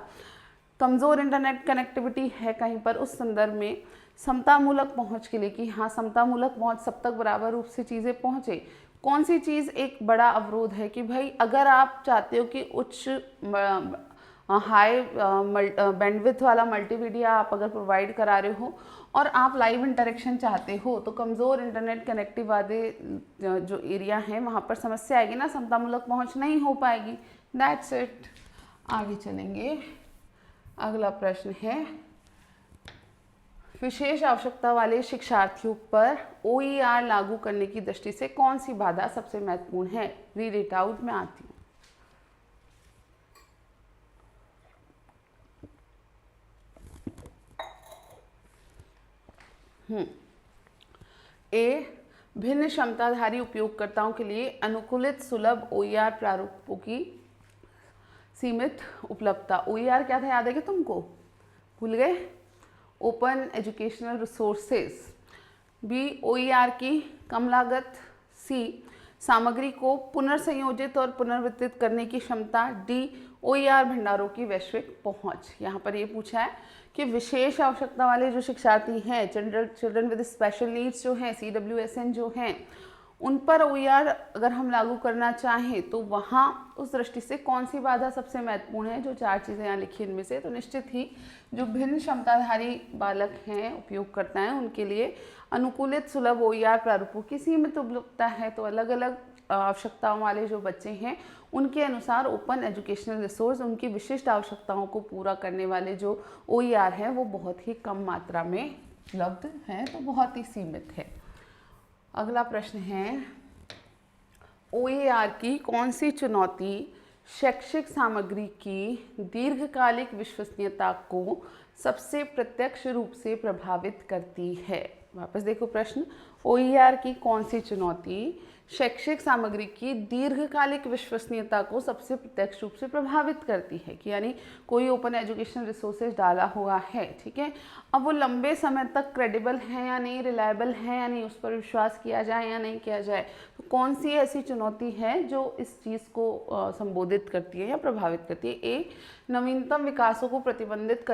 कमज़ोर इंटरनेट कनेक्टिविटी है कहीं पर, उस संदर्भ में समतामूलक पहुंच के लिए, कि हाँ समतामूलक पहुंच सब तक बराबर रूप से चीज़ें पहुँचे। कौन सी चीज़ एक बड़ा अवरोध है? कि भाई अगर आप चाहते हो कि उच्च हाई बैंडविड्थ वाला मल्टीमीडिया आप अगर प्रोवाइड करा रहे हो और आप लाइव इंटरेक्शन चाहते हो, तो कमज़ोर इंटरनेट कनेक्टिव वाले जो एरिया हैं वहाँ पर समस्या आएगी ना, समतामूलक पहुँच नहीं हो पाएगी। That's it. आगे चलेंगे। अगला प्रश्न है, विशेष आवश्यकता वाले शिक्षार्थियों पर OER लागू करने की दृष्टि से कौन सी बाधा सबसे महत्वपूर्ण है? रीड इट आउट में आती हूँ। ए, भिन्न क्षमताधारी उपयोगकर्ताओं के लिए अनुकूलित सुलभ OER प्रारूपों की सीमित उपलब्धता। OER क्या था, याद है कि तुमको? भूल गए? Open educational resources. B, OER की कम लागत। सी, सामग्री को पुनर्संयोजित और पुनर्वितरित करने की क्षमता। डी, OER भंडारों की वैश्विक पहुंच। यहाँ पर ये पूछा है कि विशेष आवश्यकता वाले जो शिक्षार्थी हैं, चिल्ड्रन विद स्पेशल नीड्स जो हैं, CWSN जो हैं, उन पर OER अगर हम लागू करना चाहें तो वहाँ उस दृष्टि से कौन सी बाधा सबसे महत्वपूर्ण है? जो 4 चीज़ें यहाँ लिखी इनमें से, तो निश्चित ही जो भिन्न क्षमताधारी बालक हैं, उपयोगकर्ता हैं, उनके लिए अनुकूलित सुलभ OER प्रारूपों की सीमित उपलब्धता है। तो अलग अलग आवश्यकताओं वाले जो बच्चे हैं उनके अनुसार ओपन एजुकेशनल रिसोर्स, उनकी विशिष्ट आवश्यकताओं को पूरा करने वाले जो OER हैं वो बहुत ही कम मात्रा में उपलब्ध हैं, तो बहुत ही सीमित है। अगला प्रश्न है, OER की कौन सी चुनौती शैक्षिक सामग्री की दीर्घकालिक विश्वसनीयता को सबसे प्रत्यक्ष रूप से प्रभावित करती है? वापस देखो प्रश्न, OER की कौन सी चुनौती शैक्षिक सामग्री की दीर्घकालिक विश्वसनीयता को सबसे प्रत्यक्ष रूप से प्रभावित करती है कि यानी कोई ओपन एजुकेशन रिसोर्सेज डाला हुआ है, ठीक है, अब वो लंबे समय तक क्रेडिबल है या नहीं, रिलायबल है या नहीं, उस पर विश्वास किया जाए या नहीं किया जाए। तो कौन सी ऐसी चुनौती है जो इस चीज़ को संबोधित करती है या प्रभावित करती है? ए, नवीनतम विकासों को प्रतिबिंबित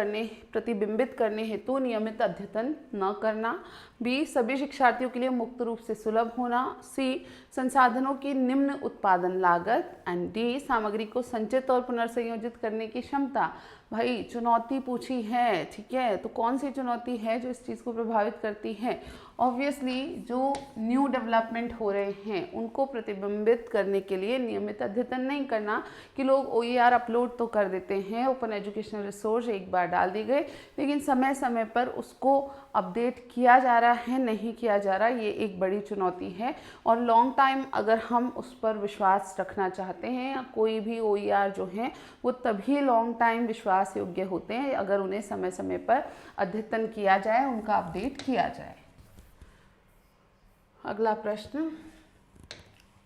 करने हेतु नियमित अध्ययन न करना। बी, सभी शिक्षार्थियों के लिए मुक्त रूप से सुलभ होना। सी, संसाधनों की निम्न उत्पादन लागत। एंड डी, सामग्री को संचित और पुनर्संयोजित करने की क्षमता। भाई चुनौती पूछी है, ठीक है, तो कौन सी चुनौती है जो इस चीज़ को प्रभावित करती है? ऑब्वियसली जो न्यू डेवलपमेंट हो रहे हैं उनको प्रतिबिंबित करने के लिए नियमित अध्ययन नहीं करना कि लोग OER अपलोड तो कर देते हैं, ओपन एजुकेशनल रिसोर्स एक बार डाल दी गए, लेकिन समय समय पर उसको अपडेट किया जा रहा है, नहीं किया जा रहा, ये एक बड़ी चुनौती है। और लॉन्ग टाइम अगर हम उस पर विश्वास रखना चाहते हैं या कोई भी OER जो हैं वो तभी लॉन्ग टाइम विश्वास योग्य होते हैं अगर उन्हें समय समय पर अद्यतन किया जाए, उनका अपडेट किया जाए। अगला प्रश्न,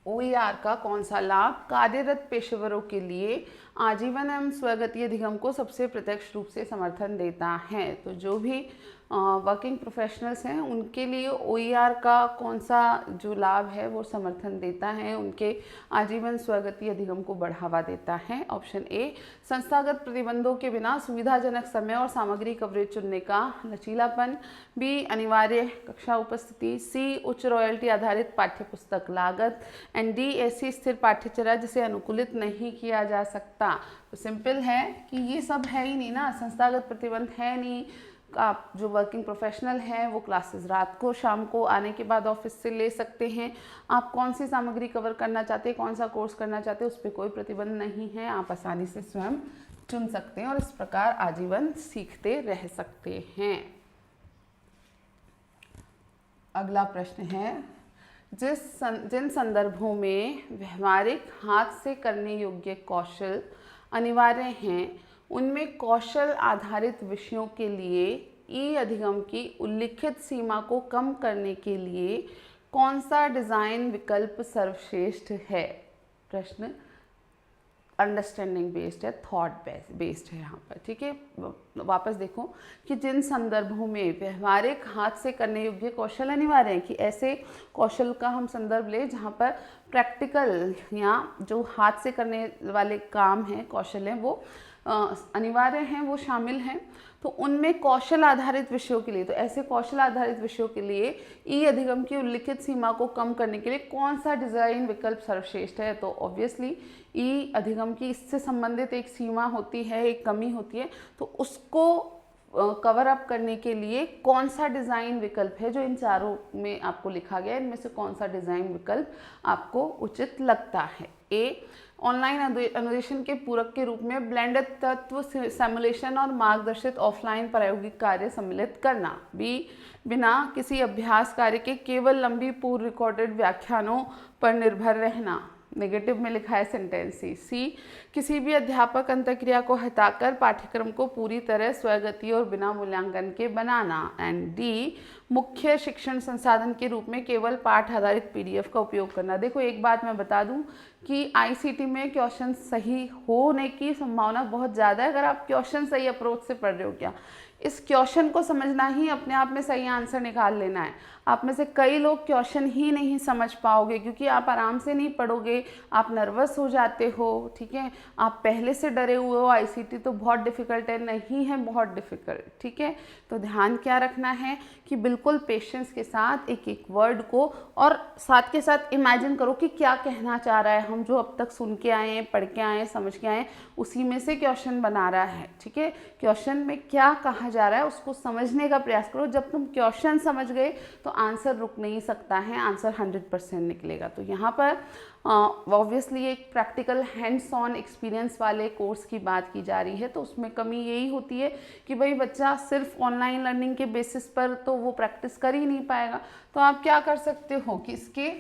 OER का कौन सा लाभ कार्यरत पेशेवरों के लिए आजीवन एवं स्वगति अधिगम को सबसे प्रत्यक्ष रूप से समर्थन देता है? तो जो भी वर्किंग प्रोफेशनल्स हैं उनके लिए OER का कौन सा जो लाभ है वो समर्थन देता है, उनके आजीवन स्वगति अधिगम को बढ़ावा देता है? ऑप्शन ए, संस्थागत प्रतिबंधों के बिना सुविधाजनक समय और सामग्री कवरेज चुनने का लचीलापन। बी, अनिवार्य कक्षा उपस्थिति। सी, उच्च रॉयल्टी आधारित पाठ्यपुस्तक लागत। एंड डी, ऐसी स्थिर पाठ्यचर्या जिसे अनुकूलित नहीं किया जा सकता। तो सिंपल है कि ये सब है ही नहीं ना, संस्थागत प्रतिबंध है नहीं, आप जो वर्किंग प्रोफेशनल हैं वो क्लासेस रात को शाम को आने के बाद ऑफिस से ले सकते हैं, आप कौन सी सामग्री कवर करना चाहते हैं, कौन सा कोर्स करना चाहते हैं उस पर कोई प्रतिबंध नहीं है, आप आसानी से स्वयं चुन सकते हैं और इस प्रकार आजीवन सीखते रह सकते हैं। अगला प्रश्न है, जिन संदर्भों में व्यवहारिक हाथ से करने योग्य कौशल अनिवार्य हैं उनमें कौशल आधारित विषयों के लिए ई अधिगम की उल्लिखित सीमा को कम करने के लिए कौन सा डिज़ाइन विकल्प सर्वश्रेष्ठ है? प्रश्न अंडरस्टैंडिंग बेस्ड है, थॉट बेस्ड है यहाँ पर, ठीक है। वापस देखो कि जिन संदर्भों में व्यवहारिक हाथ से करने योग्य कौशल अनिवार्य है, कि ऐसे कौशल का हम संदर्भ ले जहाँ पर प्रैक्टिकल या जो हाथ से करने वाले काम हैं, कौशल हैं, वो अनिवार्य हैं, वो शामिल हैं। तो उनमें कौशल आधारित विषयों के लिए, तो ऐसे कौशल आधारित विषयों के लिए ई अधिगम की उल्लिखित सीमा को कम करने के लिए कौन सा डिज़ाइन विकल्प सर्वश्रेष्ठ है? तो ऑब्वियसली ई अधिगम की इससे संबंधित एक सीमा होती है, एक कमी होती है, तो उसको कवर अप करने के लिए कौन सा डिज़ाइन विकल्प है जो इन चारों में आपको लिखा गया है, इनमें से कौन सा डिज़ाइन विकल्प आपको उचित लगता है? ए, ऑनलाइन अनुदेशन के पूरक के रूप में ब्लेंडेड तत्व सिमुलेशन और मार्गदर्शित ऑफलाइन प्रायोगिक कार्य सम्मिलित करना। बी, बिना किसी अभ्यास कार्य के केवल लंबी पूर्व रिकॉर्डेड व्याख्यानों पर निर्भर रहना। नेगेटिव में लिखा है सेंटेंस सी, किसी भी अध्यापक अंतःक्रिया को हटाकर पाठ्यक्रम को पूरी तरह स्वगति और बिना मूल्यांकन के बनाना। एंड डी, मुख्य शिक्षण संसाधन के रूप में केवल पाठ आधारित PDF का उपयोग करना। देखो एक बात मैं बता दूं कि ICT में क्वेश्चन सही होने की संभावना बहुत ज़्यादा है अगर आप क्वेश्चन सही अप्रोच से पढ़ रहे हो। क्या इस क्वेश्चन को समझना ही अपने आप में सही आंसर निकाल लेना है। आप में से कई लोग क्वेश्चन ही नहीं समझ पाओगे क्योंकि आप आराम से नहीं पढ़ोगे, आप नर्वस हो जाते हो, ठीक है, आप पहले से डरे हुए हो। ICT तो बहुत डिफ़िकल्ट है, नहीं है बहुत डिफ़िकल्ट, ठीक है। तो ध्यान क्या रखना है कि बिल्कुल पेशेंस के साथ एक एक वर्ड को, और साथ के साथ इमेजिन करो कि क्या कहना चाह रहा है, हम जो अब तक सुन के आए हैं, पढ़ के आए हैं, समझ के आए हैं, उसी में से क्वेश्चन बना रहा है, ठीक है। क्वेश्चन में क्या कहा जा रहा है उसको समझने का प्रयास करो। जब तुम क्वेश्चन समझ गए तो आंसर रुक नहीं सकता है, आंसर 100% निकलेगा। तो यहाँ पर ऑब्वियसली एक प्रैक्टिकल हैंड्स ऑन एक्सपीरियंस वाले कोर्स की बात की जा रही है, तो उसमें कमी यही होती है कि भाई बच्चा सिर्फ ऑनलाइन लर्निंग के बेसिस पर तो वो प्रैक्टिस कर ही नहीं पाएगा। तो आप क्या कर सकते हो कि इसके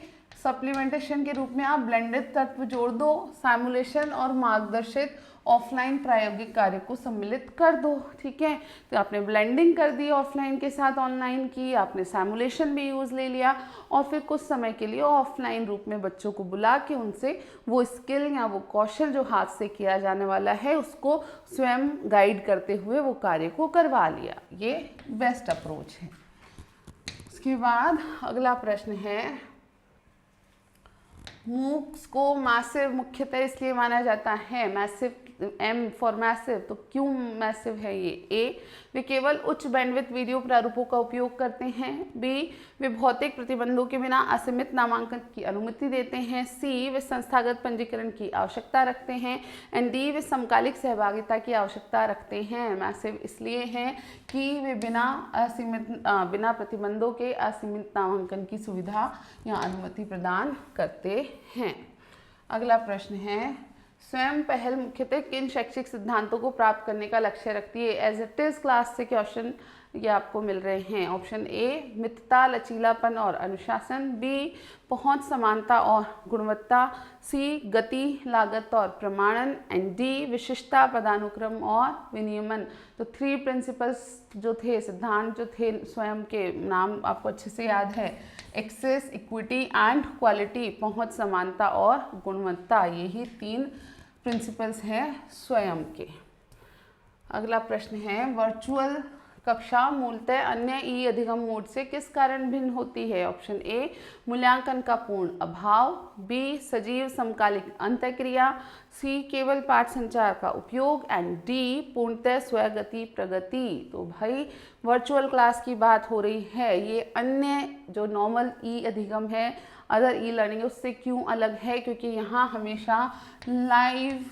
सप्लीमेंटेशन के रूप में आप ब्लेंडेड तत्व जोड़ दो, सिमुलेशन और मार्गदर्शित ऑफलाइन प्रायोगिक कार्य को सम्मिलित कर दो। ठीक है, तो आपने ब्लेंडिंग कर दी ऑफलाइन के साथ ऑनलाइन की, आपने सिमुलेशन भी यूज़ ले लिया और फिर कुछ समय के लिए ऑफलाइन रूप में बच्चों को बुला के उनसे वो स्किल या वो कौशल जो हाथ से किया जाने वाला है उसको स्वयं गाइड करते हुए वो कार्य को करवा लिया। ये बेस्ट अप्रोच है। उसके बाद अगला प्रश्न है, मूक्स को मैसिव मुख्यतः इसलिए माना जाता है, मैसिव एम फॉर मैसिव, तो क्यों मैसिव है ये? ए, वे केवल उच्च बैंडविड्थ वीडियो प्रारूपों का उपयोग करते हैं। बी, वे भौतिक प्रतिबंधों के बिना असीमित नामांकन की अनुमति देते हैं। सी, वे संस्थागत पंजीकरण की आवश्यकता रखते हैं। एंड डी, वे समकालिक सहभागिता की आवश्यकता रखते हैं। मैसिव इसलिए है कि वे बिना प्रतिबंधों के असीमित नामांकन की सुविधा या अनुमति प्रदान करते हैं। अगला प्रश्न है, स्वयं पहल मुख्यतः किन शैक्षिक सिद्धांतों को प्राप्त करने का लक्ष्य रखती है? एज इट इज क्लास से क्वेश्चन ये आपको मिल रहे हैं। ऑप्शन ए, मितता, लचीलापन और अनुशासन। बी, पहुंच, समानता और गुणवत्ता। सी, गति, लागत और प्रमाणन। एंड डी, विशिष्टता, पदानुक्रम और विनियमन। तो 3 प्रिंसिपल्स जो थे, सिद्धांत जो थे, स्वयं के नाम आपको अच्छे से याद है, एक्सेस, इक्विटी एंड क्वालिटी, पहुंच, समानता और गुणवत्ता, यही 3 प्रिंसिपल्स हैं स्वयं के। अगला प्रश्न है, वर्चुअल कक्षा मूलतः अन्य ई अधिगम मोड से किस कारण भिन्न होती है? ऑप्शन ए, मूल्यांकन का पूर्ण अभाव। बी, सजीव समकालिक अंतःक्रिया। सी, केवल पाठ संचार का उपयोग। एंड डी, पूर्णतः स्वगति प्रगति। तो भाई वर्चुअल क्लास की बात हो रही है, ये अन्य जो नॉर्मल ई अधिगम है, अदर ई लर्निंग, उससे क्यों अलग है? क्योंकि यहाँ हमेशा लाइव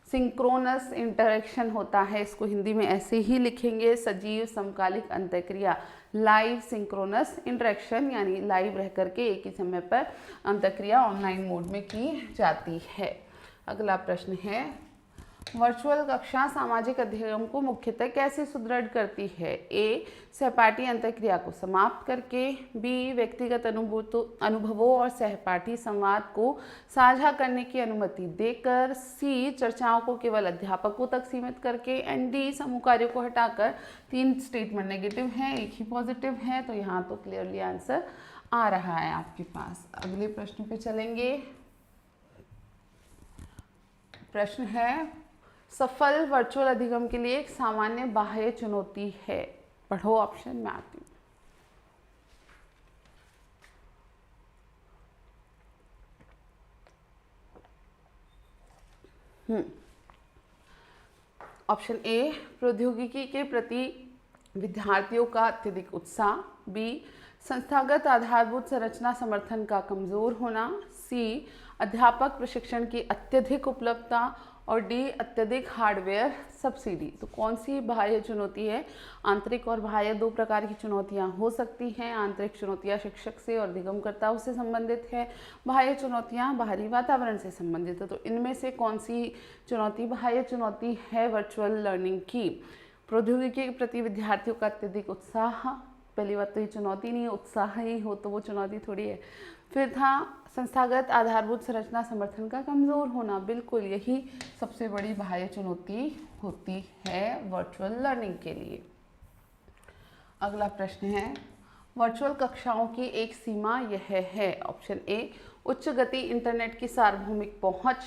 सिंक्रोनस इंटरेक्शन होता है। इसको हिंदी में ऐसे ही लिखेंगे, सजीव समकालिक अंतःक्रिया, लाइव सिंक्रोनस इंटरेक्शन, यानी लाइव रह करके एक ही समय पर अंतःक्रिया ऑनलाइन मोड में की जाती है। अगला प्रश्न है, वर्चुअल कक्षा सामाजिक अधिगम को मुख्यतः कैसे सुदृढ़ करती है? ए, सहपाठी अंतःक्रिया को समाप्त करके। बी, व्यक्तिगत अनुभवों और सहपाठी संवाद को साझा करने की अनुमति देकर। सी, चर्चाओं को केवल अध्यापकों तक सीमित करके। एंड डी, समूह कार्यों को हटाकर। 3 स्टेटमेंट नेगेटिव हैं, एक ही पॉजिटिव है, तो यहाँ तो क्लियरली आंसर आ रहा है आपके पास। अगले प्रश्न पे चलेंगे। प्रश्न है, सफल वर्चुअल अधिगम के लिए एक सामान्य बाह्य चुनौती है। पढ़ो ऑप्शन में आती हूँ। ऑप्शन ए, प्रौद्योगिकी के प्रति विद्यार्थियों का अत्यधिक उत्साह। बी, संस्थागत आधारभूत संरचना समर्थन का कमजोर होना। सी, अध्यापक प्रशिक्षण की अत्यधिक उपलब्धता। और डी, अत्यधिक हार्डवेयर सब्सिडी। तो कौन सी बाह्य चुनौती है? आंतरिक और बाह्य 2 प्रकार की चुनौतियां हो सकती हैं। आंतरिक चुनौतियां शिक्षक से और अधिगमकर्ताओं से संबंधित है, बाह्य चुनौतियां बाहरी वातावरण से संबंधित है। तो इनमें से कौन सी चुनौती बाह्य चुनौती है वर्चुअल लर्निंग की? प्रौद्योगिकी के प्रति विद्यार्थियों का अत्यधिक उत्साह। पहली बात तो ये चुनौती नहीं है, उत्साह ही हो तो वो चुनौती थोड़ी है। फिर था संस्थागत आधारभूत संरचना समर्थन का कमजोर होना। बिल्कुल यही सबसे बड़ी बाह्य चुनौती होती है वर्चुअल लर्निंग के लिए। अगला प्रश्न है, वर्चुअल कक्षाओं की एक सीमा यह है। ऑप्शन ए, उच्च गति इंटरनेट की सार्वभौमिक पहुंच।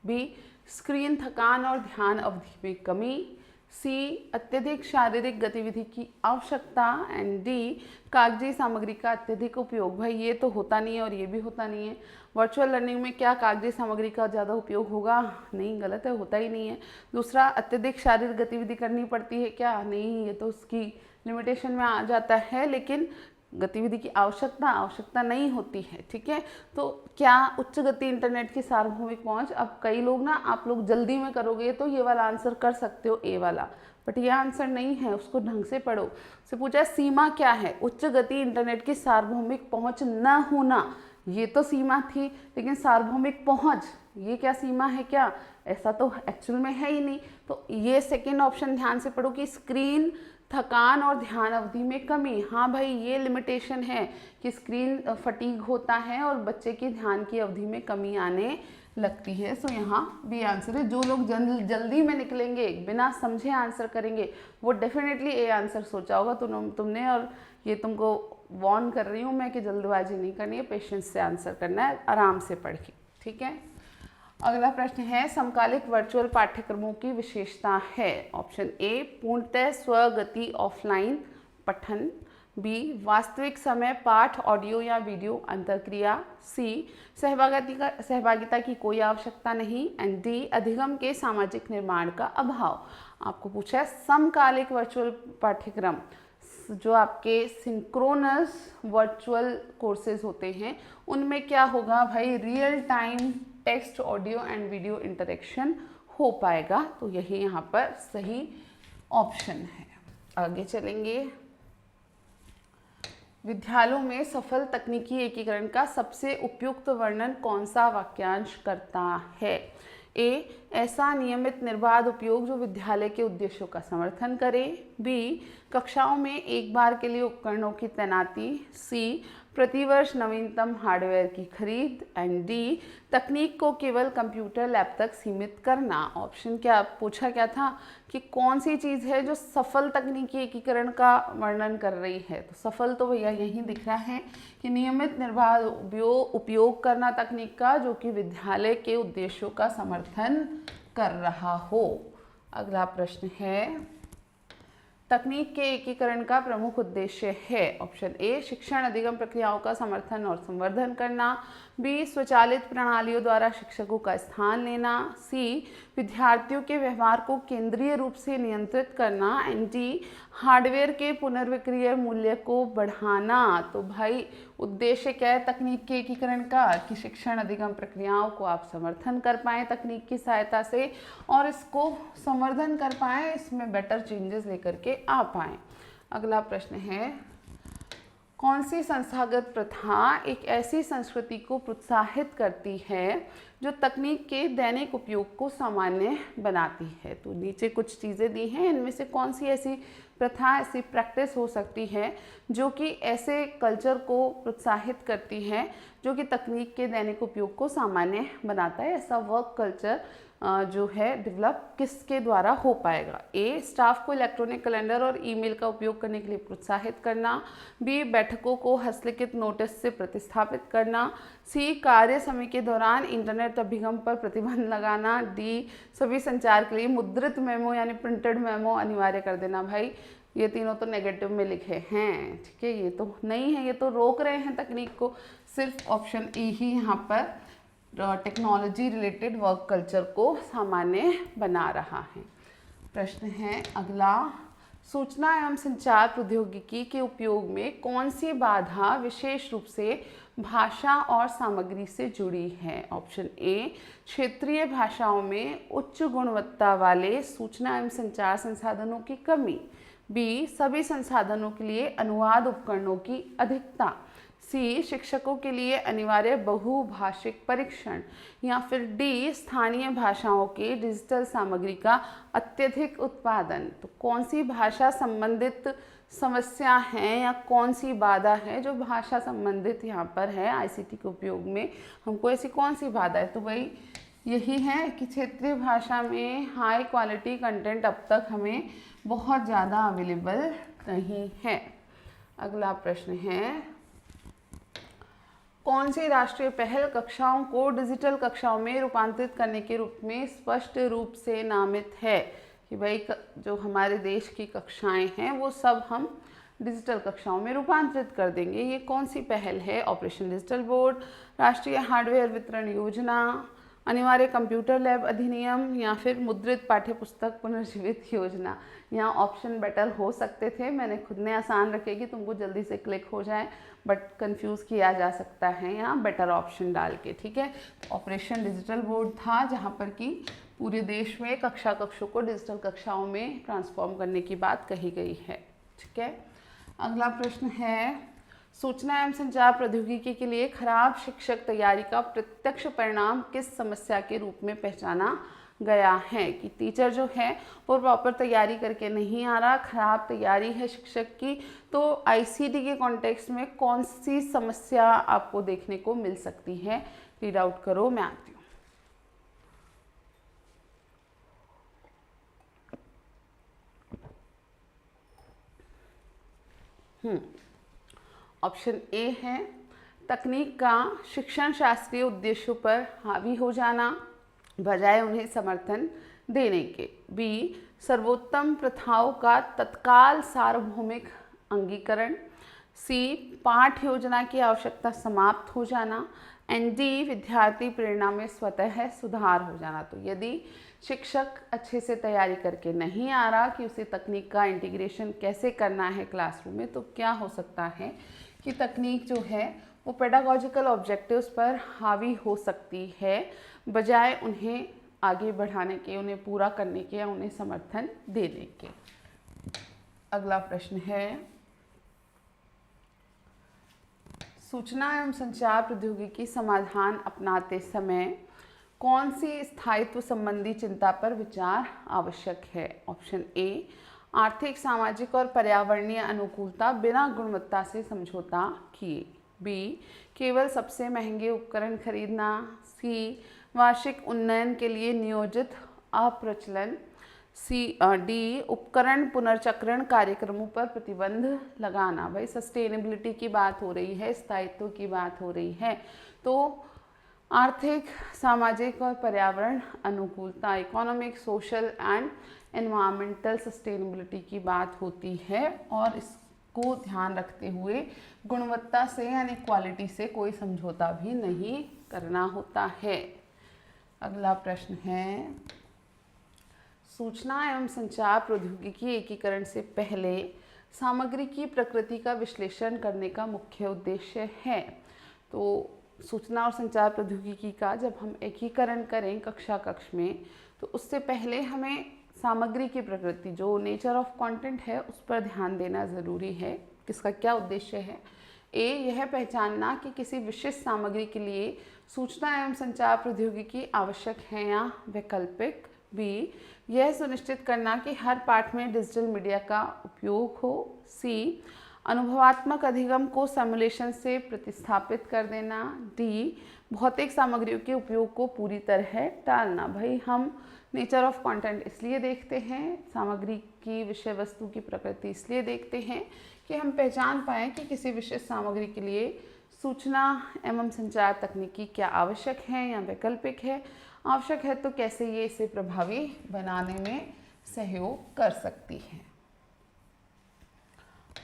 बी, स्क्रीन थकान और ध्यान अवधि में कमी। सी, अत्यधिक शारीरिक गतिविधि की आवश्यकता। एंड डी, कागजी सामग्री का अत्यधिक उपयोग। भाई ये तो होता नहीं है और ये भी होता नहीं है। वर्चुअल लर्निंग में क्या कागजी सामग्री का ज़्यादा उपयोग होगा? नहीं, गलत है, होता ही नहीं है। दूसरा, अत्यधिक शारीरिक गतिविधि करनी पड़ती है क्या? नहीं, ये तो उसकी लिमिटेशन में आ जाता है, लेकिन गतिविधि की आवश्यकता नहीं होती है। ठीक है, तो क्या उच्च गति इंटरनेट की सार्वभौमिक पहुंच? अब कई लोग ना, आप लोग जल्दी में करोगे तो ये वाला आंसर कर सकते हो, ए वाला, बट ये आंसर नहीं है, उसको ढंग से पढ़ो। से पूछा सीमा क्या है? उच्च गति इंटरनेट की सार्वभौमिक पहुंच न होना, ये तो सीमा थी, लेकिन सार्वभौमिक पहुंच ये क्या सीमा है क्या? ऐसा तो एक्चुअल में है ही नहीं। तो ये सेकेंड ऑप्शन ध्यान से पढ़ो कि स्क्रीन थकान और ध्यान अवधि में कमी, हाँ भाई ये लिमिटेशन है कि स्क्रीन फटीग होता है और बच्चे की ध्यान की अवधि में कमी आने लगती है। सो यहाँ बी आंसर है। जो लोग जल्दी में निकलेंगे, बिना समझे आंसर करेंगे, वो डेफिनेटली ए आंसर सोचा होगा तुमने। और ये तुमको वार्न कर रही हूँ मैं कि जल्दबाजी नहीं करनी है, पेशेंस से आंसर करना है, आराम से पढ़ के, ठीक है। अगला प्रश्न है, समकालिक वर्चुअल पाठ्यक्रमों की विशेषता है। ऑप्शन ए, पूर्णतः स्वगति ऑफलाइन पठन। बी, वास्तविक समय पाठ ऑडियो या वीडियो अंतरक्रिया। सी, सहभागिता की कोई आवश्यकता नहीं। एंड डी, अधिगम के सामाजिक निर्माण का अभाव। आपको पूछा है समकालिक वर्चुअल पाठ्यक्रम, जो आपके सिंक्रोनस वर्चुअल कोर्सेज होते हैं उनमें क्या होगा भाई, real time text audio and video interaction हो पाएगा। तो यही यहाँ पर सही ऑप्शन है। आगे चलेंगे। विद्यालयों में सफल तकनीकी एकीकरण का सबसे उपयुक्त वर्णन कौन सा वाक्यांश करता है। ए, ऐसा नियमित निर्बाध उपयोग जो विद्यालय के उद्देश्यों का समर्थन करे। बी, कक्षाओं में एक बार के लिए उपकरणों की तैनाती। सी, प्रतिवर्ष नवीनतम हार्डवेयर की खरीद। एंड डी, तकनीक को केवल कंप्यूटर लैब तक सीमित करना। ऑप्शन क्या पूछा क्या था कि कौन सी चीज़ है जो सफल तकनीकी एकीकरण का वर्णन कर रही है। तो सफल तो भैया यहीं दिख रहा है कि नियमित निर्बाध उपयोग करना तकनीक का जो कि विद्यालय के उद्देश्यों का समर्थन कर रहा हो। अगला प्रश्न है, तकनीक के एकीकरण का प्रमुख उद्देश्य है। ऑप्शन ए, शिक्षण अधिगम प्रक्रियाओं का समर्थन और संवर्धन करना। बी, स्वचालित प्रणालियों द्वारा शिक्षकों का स्थान लेना। सी, विद्यार्थियों के व्यवहार को केंद्रीय रूप से नियंत्रित करना। एंड डी, हार्डवेयर के पुनर्विक्रय मूल्य को बढ़ाना। तो भाई उद्देश्य क्या है तकनीक के एकीकरण का, कि शिक्षण अधिगम प्रक्रियाओं को आप समर्थन कर पाएँ तकनीक की सहायता से और इसको संवर्धन कर पाएँ, इसमें बेटर चेंजेस लेकर के आ पाएँ। अगला प्रश्न है, कौन सी संस्थागत प्रथा एक ऐसी संस्कृति को प्रोत्साहित करती है जो तकनीक के दैनिक उपयोग को सामान्य बनाती है। तो नीचे कुछ चीज़ें दी हैं, इनमें से कौन सी ऐसी प्रथा, ऐसी प्रैक्टिस हो सकती है जो कि ऐसे कल्चर को प्रोत्साहित करती है जो कि तकनीक के दैनिक उपयोग को सामान्य बनाता है। ऐसा वर्क कल्चर जो है डेवलप किसके द्वारा हो पाएगा। ए, स्टाफ को इलेक्ट्रॉनिक कैलेंडर और ईमेल का उपयोग करने के लिए प्रोत्साहित करना। बी, बैठकों को हस्तलिखित नोटिस से प्रतिस्थापित करना। सी, कार्य समय के दौरान इंटरनेट अभिगम पर प्रतिबंध लगाना। डी, सभी संचार के लिए मुद्रित मेमो यानी प्रिंटेड मेमो अनिवार्य कर देना। भाई ये तीनों तो नेगेटिव में लिखे हैं, ठीक है, ये तो नहीं है, ये तो रोक रहे हैं तकनीक को। सिर्फ ऑप्शन ए ही यहाँ पर टेक्नोलॉजी रिलेटेड वर्क कल्चर को सामान्य बना रहा है। प्रश्न है अगला, सूचना एवं संचार प्रौद्योगिकी के उपयोग में कौन सी बाधा विशेष रूप से भाषा और सामग्री से जुड़ी है। ऑप्शन ए, क्षेत्रीय भाषाओं में उच्च गुणवत्ता वाले सूचना एवं संचार संसाधनों की कमी। बी, सभी संसाधनों के लिए अनुवाद उपकरणों की अधिकता। सी, शिक्षकों के लिए अनिवार्य बहुभाषिक परीक्षण। या फिर डी, स्थानीय भाषाओं के डिजिटल सामग्री का अत्यधिक उत्पादन। तो कौन सी भाषा संबंधित समस्या है या कौन सी बाधा है जो भाषा संबंधित यहाँ पर है आईसीटी के उपयोग में, हमको ऐसी कौन सी बाधा है। तो वही यही है कि क्षेत्रीय भाषा में हाई क्वालिटी कंटेंट अब तक हमें बहुत ज़्यादा अवेलेबल नहीं है। अगला प्रश्न है, कौन सी राष्ट्रीय पहल कक्षाओं को डिजिटल कक्षाओं में रूपांतरित करने के रूप में स्पष्ट रूप से नामित है। कि भाई जो हमारे देश की कक्षाएं हैं वो सब हम डिजिटल कक्षाओं में रूपांतरित कर देंगे। ये कौन सी पहल है। ऑपरेशन डिजिटल बोर्ड, राष्ट्रीय हार्डवेयर वितरण योजना, अनिवार्य कंप्यूटर लैब अधिनियम, या फिर मुद्रित पाठ्यपुस्तक पुनर्जीवित योजना। यहाँ ऑप्शन बेटर हो सकते थे, मैंने खुद ने आसान रखे कि तुमको जल्दी से क्लिक हो जाए, बट कंफ्यूज किया जा सकता है यहाँ बेटर ऑप्शन डाल के, ठीक है। तो ऑपरेशन डिजिटल बोर्ड था जहाँ पर कि पूरे देश में कक्षों को डिजिटल कक्षाओं में ट्रांसफॉर्म करने की बात कही गई है, ठीक है। अगला प्रश्न है, सूचना एवं संचार प्रौद्योगिकी के लिए खराब शिक्षक तैयारी का प्रत्यक्ष परिणाम किस समस्या के रूप में पहचाना गया है कि टीचर जो है वो प्रॉपर तैयारी करके नहीं आ रहा, खराब तैयारी है शिक्षक की। तो आईसीटी के कॉन्टेक्स्ट में कौन सी समस्या आपको देखने को मिल सकती है, रीड आउट करो, मैं आती हूँ। ऑप्शन ए है तकनीक का शिक्षण शास्त्रीय उद्देश्यों पर हावी हो जाना बजाय उन्हें समर्थन देने के। बी सर्वोत्तम प्रथाओं का तत्काल सार्वभौमिक अंगीकरण। सी पाठ योजना की आवश्यकता समाप्त हो जाना। एंड डी विद्यार्थी प्रेरणा में स्वतः सुधार हो जाना। तो यदि शिक्षक अच्छे से तैयारी करके नहीं आ रहा कि उसे तकनीक का इंटीग्रेशन कैसे करना है क्लासरूम में, तो क्या हो सकता है कि तकनीक जो है वो पेडागॉजिकल ऑब्जेक्टिव्स पर हावी हो सकती है बजाय उन्हें आगे बढ़ाने के, उन्हें पूरा करने के या उन्हें समर्थन देने के। अगला प्रश्न है सूचना एवं संचार प्रौद्योगिकी समाधान अपनाते समय कौन सी स्थायित्व संबंधी चिंता पर विचार आवश्यक है। ऑप्शन ए आर्थिक, सामाजिक और पर्यावरणीय अनुकूलता बिना गुणवत्ता से समझौता किए। बी केवल सबसे महंगे उपकरण खरीदना। सी वार्षिक उन्नयन के लिए नियोजित अप्रचलन। डी उपकरण पुनर्चक्रण कार्यक्रमों पर प्रतिबंध लगाना। भाई सस्टेनेबिलिटी की बात हो रही है, स्थायित्व की बात हो रही है, तो आर्थिक, सामाजिक और पर्यावरण अनुकूलता, economic, social and environmental sustainability की बात होती है और इसको ध्यान रखते हुए गुणवत्ता से यानी क्वालिटी से कोई समझौता भी नहीं करना होता है। अगला प्रश्न है सूचना एवं संचार प्रौद्योगिकी एकीकरण से पहले सामग्री की प्रकृति का विश्लेषण करने का मुख्य उद्देश्य है। तो सूचना और संचार प्रौद्योगिकी का जब हम एकीकरण करें कक्षा कक्ष में, तो उससे पहले हमें सामग्री की प्रकृति, जो नेचर ऑफ कंटेंट है, उस पर ध्यान देना ज़रूरी है। किसका क्या उद्देश्य है? ए यह पहचानना कि किसी विशिष्ट सामग्री के लिए सूचना एवं संचार प्रौद्योगिकी आवश्यक है या वैकल्पिक। बी यह सुनिश्चित करना कि हर पाठ में डिजिटल मीडिया का उपयोग हो। सी अनुभवात्मक अधिगम को सिमुलेशन से प्रतिस्थापित कर देना। डी भौतिक सामग्रियों के उपयोग को पूरी तरह टालना। भाई हम नेचर ऑफ कंटेंट इसलिए देखते हैं, सामग्री की विषय वस्तु की प्रकृति इसलिए देखते हैं कि हम पहचान पाएँ कि किसी विशेष सामग्री के लिए सूचना एवं संचार तकनीकी क्या आवश्यक है या वैकल्पिक है, आवश्यक है तो कैसे ये इसे प्रभावी बनाने में सहयोग कर सकती है।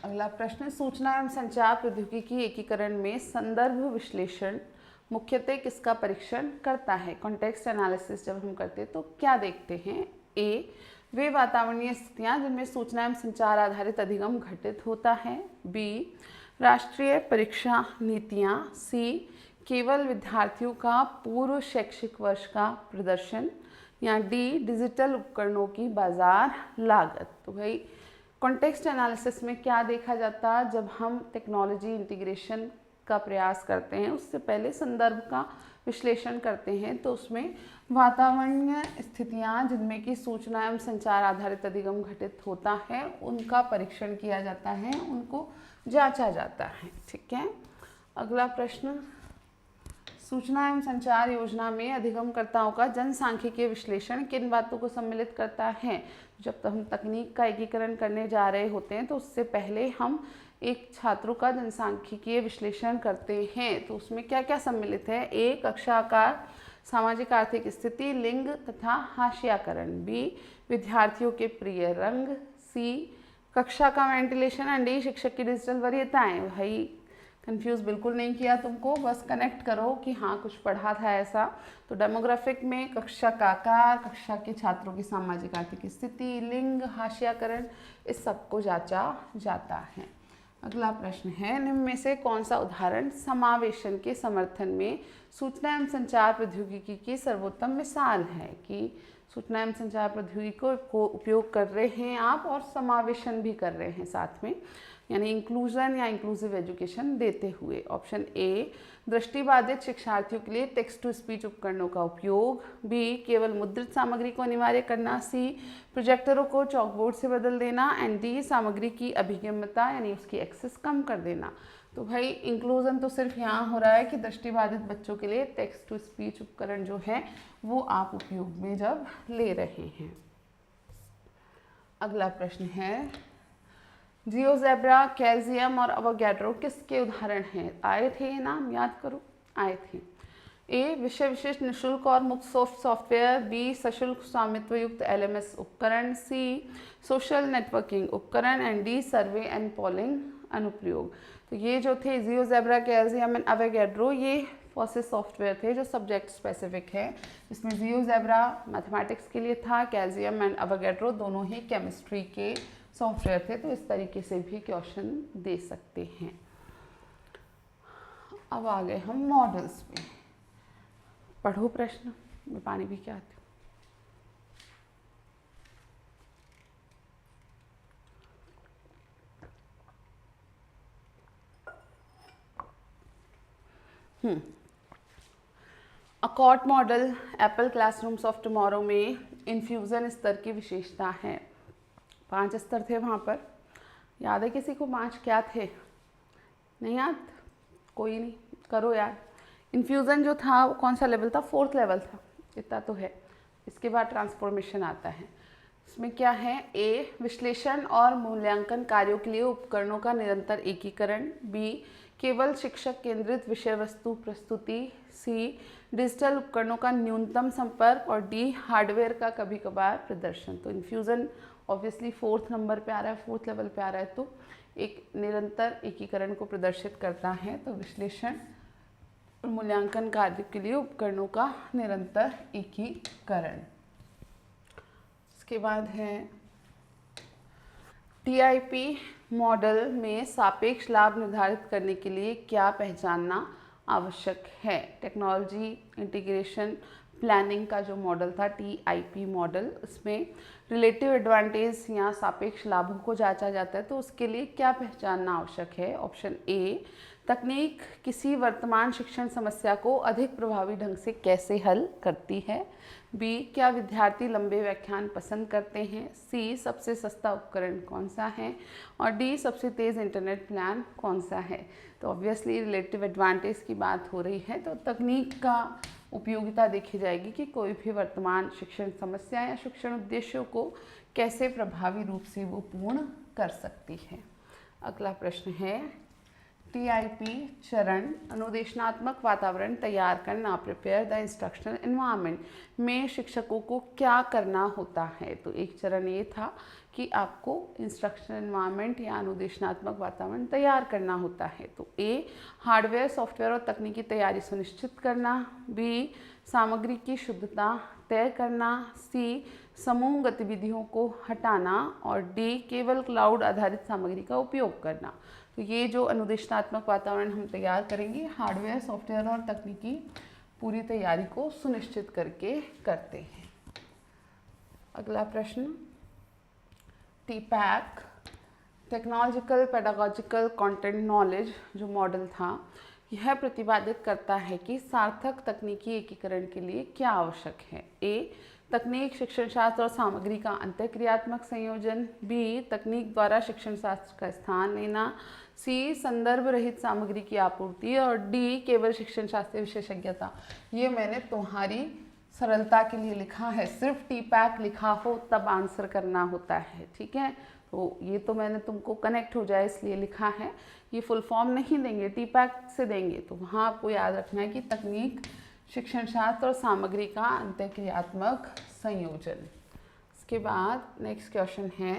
अगला प्रश्न सूचना एवं संचार प्रौद्योगिकी एकीकरण में संदर्भ विश्लेषण मुख्यतः किसका परीक्षण करता है? कॉन्टेक्स्ट एनालिसिस जब हम करते हैं तो क्या देखते हैं? ए वे वातावरणीय स्थितियाँ जिनमें सूचना एवं संचार आधारित अधिगम घटित होता है। बी राष्ट्रीय परीक्षा नीतियाँ। सी केवल विद्यार्थियों का पूर्व शैक्षिक वर्ष का प्रदर्शन। या डी डिजिटल उपकरणों की बाजार लागत। तो भाई कॉन्टेक्स्ट एनालिसिस में क्या देखा जाता, जब हम टेक्नोलॉजी इंटीग्रेशन का प्रयास करते हैं उससे पहले संदर्भ का विश्लेषण करते हैं, तो उसमें वातावरणीय स्थितियाँ जिनमें कि सूचना एवं संचार आधारित अधिगम घटित होता है उनका परीक्षण किया जाता है, उनको जांचा जाता है। ठीक है। अगला प्रश्न सूचना एवं संचार योजना में अधिगमकर्ताओं का जनसांख्यिकीय विश्लेषण किन बातों को सम्मिलित करता है? जब तक हम तकनीक का एकीकरण करने जा रहे होते हैं तो उससे पहले हम एक छात्रों का जनसांख्यिकीय विश्लेषण करते हैं, तो उसमें क्या क्या सम्मिलित है? ए कक्षा आकार, सामाजिक आर्थिक स्थिति, लिंग तथा हाशियाकरण। बी विद्यार्थियों के प्रिय रंग। सी कक्षा का वेंटिलेशन एंड डी शिक्षक की डिजिटल वरीयताएं। भाई कंफ्यूज बिल्कुल नहीं किया तुमको, बस कनेक्ट करो कि हाँ कुछ पढ़ा था ऐसा। तो डेमोग्राफिक में कक्षा का आकार, कक्षा के छात्रों की सामाजिक आर्थिक स्थिति, लिंग, हाशियाकरण, इस सब को जांचा जाता है। अगला प्रश्न है निम्न में से कौन सा उदाहरण समावेशन के समर्थन में सूचना एवं संचार प्रौद्योगिकी की सर्वोत्तम मिसाल है? कि सूचना एवं संचार प्रौद्योगिकी को उपयोग कर रहे हैं आप और समावेशन भी कर रहे हैं साथ में। यानी इंक्लूजन या इंक्लूसिव एजुकेशन देते हुए। ऑप्शन ए, दृष्टिबाधित शिक्षार्थियों के लिए टेक्स्ट टू स्पीच उपकरणों का उपयोग। बी, केवल मुद्रित सामग्री को अनिवार्य करना। सी, प्रोजेक्टरों को चॉकबोर्ड से बदल देना। एंड डी, सामग्री की अभिगम्यता यानी उसकी एक्सेस कम कर देना। तो भाई इंक्लूजन तो सिर्फ यहाँ हो रहा है कि दृष्टिबाधित बच्चों के लिए टेक्स्ट टू स्पीच उपकरण जो है वो आप उपयोग में जब ले रहे हैं। अगला प्रश्न है, जियोजेब्रा, कैल्शियम और अवोगैड्रो किसके उदाहरण हैं? आए थे ये नाम, याद करो, आए थे। ए, विषय विशिष्ट निःशुल्क और मुफ्त सॉफ्टवेयर। बी, सशुल्क स्वामित्व युक्त LMS उपकरण। सी, सोशल नेटवर्किंग उपकरण। And D, survey and polling अनुप्रयोग। तो ये जो थे जियोजेब्रा, कैल्शियम एंड अवोगैड्रो, ये प्रोसेस सॉफ्टवेयर थे जो सब्जेक्ट स्पेसिफिक है, जिसमें जियोजेब्रा मैथमेटिक्स के लिए था, कैल्शियम एंड अवोगैड्रो दोनों ही केमिस्ट्री के सॉफ्टवेयर थे। तो इस तरीके से भी क्वेश्चन दे सकते हैं। अब आ गए हम मॉडल्स पे। पढ़ो प्रश्न, मैं पानी भी क्या आती हूँ। Accord model Apple classrooms of tomorrow में इन्फ्यूज़न स्तर की विशेषता है। 5 स्तर थे वहाँ पर, याद है किसी को 5 क्या थे? नहीं याद? कोई नहीं, करो याद। इन्फ्यूज़न जो था वो कौन सा लेवल था? 4th लेवल था, इतना तो है। इसके बाद ट्रांसफॉर्मेशन आता है। इसमें क्या है? ए, विश्लेषण और मूल्यांकन कार्यों के लिए उपकरणों का निरंतर एकीकरण। बी, केवल शिक्षक केंद्रित विषय वस्तु प्रस्तुति। सी, डिजिटल उपकरणों का न्यूनतम संपर्क। और डी, हार्डवेयर का कभी कभार प्रदर्शन। तो इन्फ्यूज़न ऑब्वियसली 4th नंबर पे आ रहा है, 4th लेवल पे आ रहा है, तो एक निरंतर एकीकरण को प्रदर्शित करता है। तो विश्लेषण और मूल्यांकन कार्य के लिए उपकरणों का निरंतर एकीकरण। इसके बाद है TIP मॉडल में सापेक्ष लाभ निर्धारित करने के लिए क्या पहचानना आवश्यक है? टेक्नोलॉजी इंटीग्रेशन प्लानिंग का जो मॉडल था TIP मॉडल, उसमें रिलेटिव एडवांटेज या सापेक्ष लाभों को जांचा जाता है। तो उसके लिए क्या पहचानना आवश्यक है? ऑप्शन ए, तकनीक किसी वर्तमान शिक्षण समस्या को अधिक प्रभावी ढंग से कैसे हल करती है। बी, क्या विद्यार्थी लंबे व्याख्यान पसंद करते हैं। सी, सबसे सस्ता उपकरण कौन सा है। और डी, सबसे तेज़ इंटरनेट प्लान कौन सा है। तो ऑब्वियसली रिलेटिव एडवांटेज की बात हो रही है, तो तकनीक का उपयोगिता देखी जाएगी कि कोई भी वर्तमान शिक्षण समस्या या शिक्षण उद्देश्यों को कैसे प्रभावी रूप से वो पूर्ण कर सकती है। अगला प्रश्न है, TIP चरण अनुदेशनात्मक वातावरण तैयार करना, प्रिपेयर द इंस्ट्रक्शनल एनवायरनमेंट में शिक्षकों को क्या करना होता है? तो एक चरण ये था कि आपको इंस्ट्रक्शनल एनवायरनमेंट या अनुदेशनात्मक वातावरण तैयार करना होता है। तो ए, हार्डवेयर, सॉफ्टवेयर और तकनीकी तैयारी सुनिश्चित करना। बी, सामग्री की शुद्धता तय करना। सी, समूह गतिविधियों को हटाना। और डी, केवल क्लाउड आधारित सामग्री का उपयोग करना। तो ये जो अनुदेशनात्मक वातावरण हम तैयार करेंगे, हार्डवेयर, सॉफ्टवेयर और तकनीकी पूरी तैयारी को सुनिश्चित करके करते हैं। अगला प्रश्न, TPAC technological pedagogical content knowledge जो मॉडल था, यह प्रतिपादित करता है कि सार्थक तकनीकी एकीकरण के लिए क्या आवश्यक है। ए, तकनीक, शिक्षण शास्त्र और सामग्री का अंतःक्रियात्मक संयोजन। बी, तकनीक द्वारा शिक्षण शास्त्र का स्थान लेना। सी, संदर्भ रहित सामग्री की आपूर्ति। और डी, केवल शिक्षण शास्त्र विशेषज्ञता। ये मैंने तुम्हारी सरलता के लिए लिखा है, सिर्फ TPAC लिखा हो तब आंसर करना होता है, ठीक है। तो ये तो मैंने तुमको कनेक्ट हो जाए इसलिए लिखा है, ये फुल फॉर्म नहीं देंगे, TPAC से देंगे। तो वहाँ आपको याद रखना है कि तकनीक, शिक्षण शास्त्र और सामग्री का अंतःक्रियात्मक संयोजन। इसके बाद नेक्स्ट क्वेश्चन है,